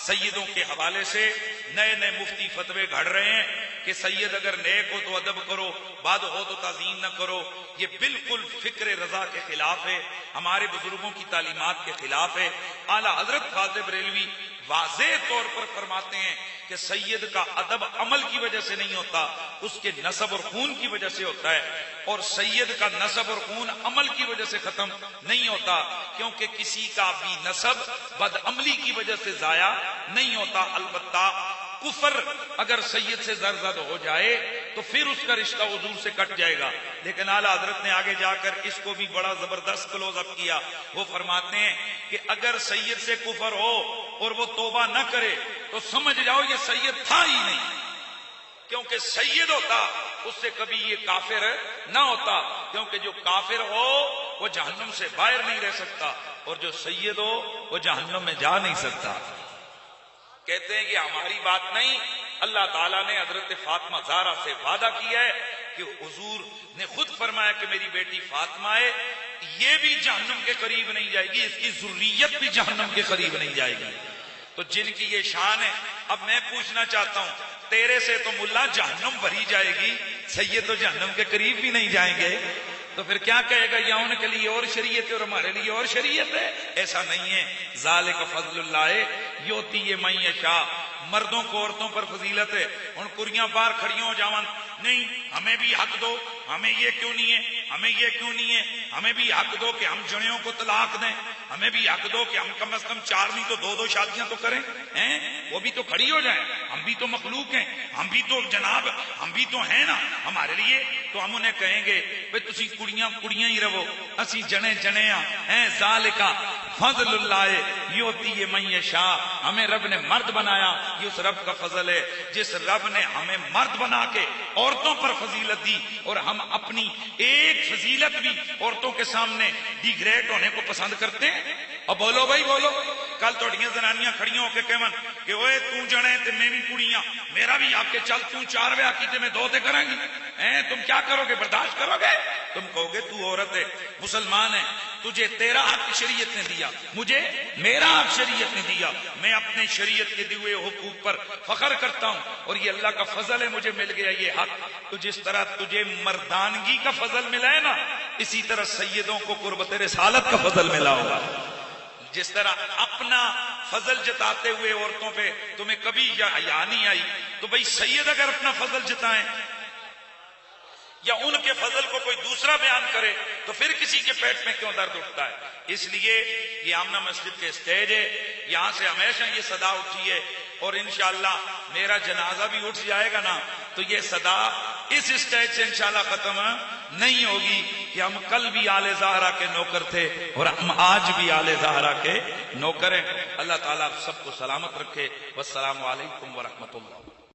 سیدوں کے حوالے سے نئے نئے مفتی فتوے گھڑ رہے ہیں کہ سید اگر نیک ہو تو ادب کرو، بد ہو تو تعظیم نہ کرو. یہ بالکل فکر رضا کے خلاف ہے، ہمارے بزرگوں کی تعلیمات کے خلاف ہے. اعلی حضرت فاضل بریلوی واضح طور پر فرماتے ہیں کہ سید کا ادب عمل کی وجہ سے نہیں ہوتا، اس کے نسب اور خون کی وجہ سے ہوتا ہے. اور سید کا نسب اور خون عمل کی وجہ سے ختم نہیں ہوتا، کیونکہ کسی کا بھی نسب بد عملی کی وجہ سے ضائع نہیں ہوتا. البتہ کفر اگر سید سے زرزد ہو جائے تو پھر اس کا رشتہ حضور سے کٹ جائے گا. لیکن اعلی حضرت نے آگے جا کر اس کو بھی بڑا زبردست کلوز اپ کیا. وہ فرماتے ہیں کہ اگر سید سے کفر ہو اور وہ توبہ نہ کرے تو سمجھ جاؤ یہ سید تھا ہی نہیں، کیونکہ سید ہوتا اس سے کبھی یہ کافر نہ ہوتا، کیونکہ جو کافر ہو وہ جہنم سے باہر نہیں رہ سکتا اور جو سید ہو وہ جہنم میں جا نہیں سکتا. کہتے ہیں کہ ہماری بات نہیں، اللہ تعالیٰ نے حضرت فاطمہ زہرا سے وعدہ کیا ہے کہ حضور نے خود فرمایا کہ میری بیٹی فاطمہ ہے، یہ بھی جہنم کے قریب نہیں جائے گی، اس کی ذریت بھی جہنم کے قریب نہیں جائے گی. تو جن کی یہ شان ہے، اب میں پوچھنا چاہتا ہوں تیرے سے تو ملا جہنم بھری جائے گی، سید تو جہنم کے قریب بھی نہیں جائیں گے، تو پھر کیا کہے گا یا ان کے لیے اور شریعت ہے اور ہمارے لیے اور شریعت ہے؟ ایسا نہیں ہے. ذالک فضل اللہ یؤتی من یشاء. مردوں کو عورتوں پر فضیلت ہے. ان کڑیاں باہر کھڑی ہو جاون نہیں ہمیں بھی حق دو، ہمیں یہ کیوں نہیں ہے، ہمیں یہ کیوں نہیں ہے، ہمیں بھی حق دو کہ ہم جڑیوں کو طلاق دیں، ہمیں بھی حق دو کہ ہم کم از کم 4 نہیں تو 2 شادیاں تو کریں. وہ بھی تو کھڑی ہو جائیں، ہم بھی تو مخلوق ہیں، ہم بھی تو جناب ہم بھی تو ہیں نا ہمارے لیے. تو ہم انہیں کہیں گے بھئی تسی کڑیاں ہی رہو، اسی جنے ہیں. ذالک فضل اللہ یؤتی من یشاء. ہمیں رب نے مرد بنایا، یہ اس رب کا فضل ہے. جس رب نے ہمیں مرد بنا کے عورتوں پر فضیلت دی اور ہم اپنی ایک فضیلت بھی عورتوں کے سامنے ڈیگریڈ ہونے کو پسند کرتے ہیں. اور بولو بھائی بولو، کل توڑیاں زنانیاں کھڑیاں ہو کے کہون کہ اوے تو جنے تے میں بھی کڑیاں، میرا بھی آپ کے چل تو 4 بیاہ کیتے میں 2 تے کریں گی. تم کیا کرو گے؟ برداشت کرو گے؟ تم کہو گے تو عورت ہے، مسلمان ہے، تجھے تیرا حق شریعت نے دیا، مجھے میرا حق شریعت نے دیا، میں اپنے شریعت کے دیے حقوق پر فخر کرتا ہوں اور یہ اللہ کا فضل ہے مجھے مل گیا یہ حق. تو جس طرح تجھے مردانگی کا فضل ملا ہے نا، اسی طرح سیدوں کو قربت رسالت کا فضل ملا ہوگا. جس طرح اپنا فضل جتاتے ہوئے عورتوں پہ تمہیں کبھی حیا نہیں آئی، تو بھئی سید اگر اپنا فضل جتائیں یا ان کے فضل کو کوئی دوسرا بیان کرے تو پھر کسی کے پیٹ میں کیوں درد اٹھتا ہے؟ اس لیے یہ آمنہ مسجد کے اسٹیج ہے، یہاں سے ہمیشہ یہ صدا اٹھی ہے اور انشاءاللہ میرا جنازہ بھی اٹھ جائے گا نا تو یہ صدا اس اسٹیج سے انشاءاللہ ختم نہیں ہوگی کہ ہم کل بھی آل زہرا کے نوکر تھے اور ہم آج بھی آل زہرا کے نوکر ہیں. اللہ تعالیٰ سب کو سلامت رکھے. والسلام علیکم ورحمۃ اللہ.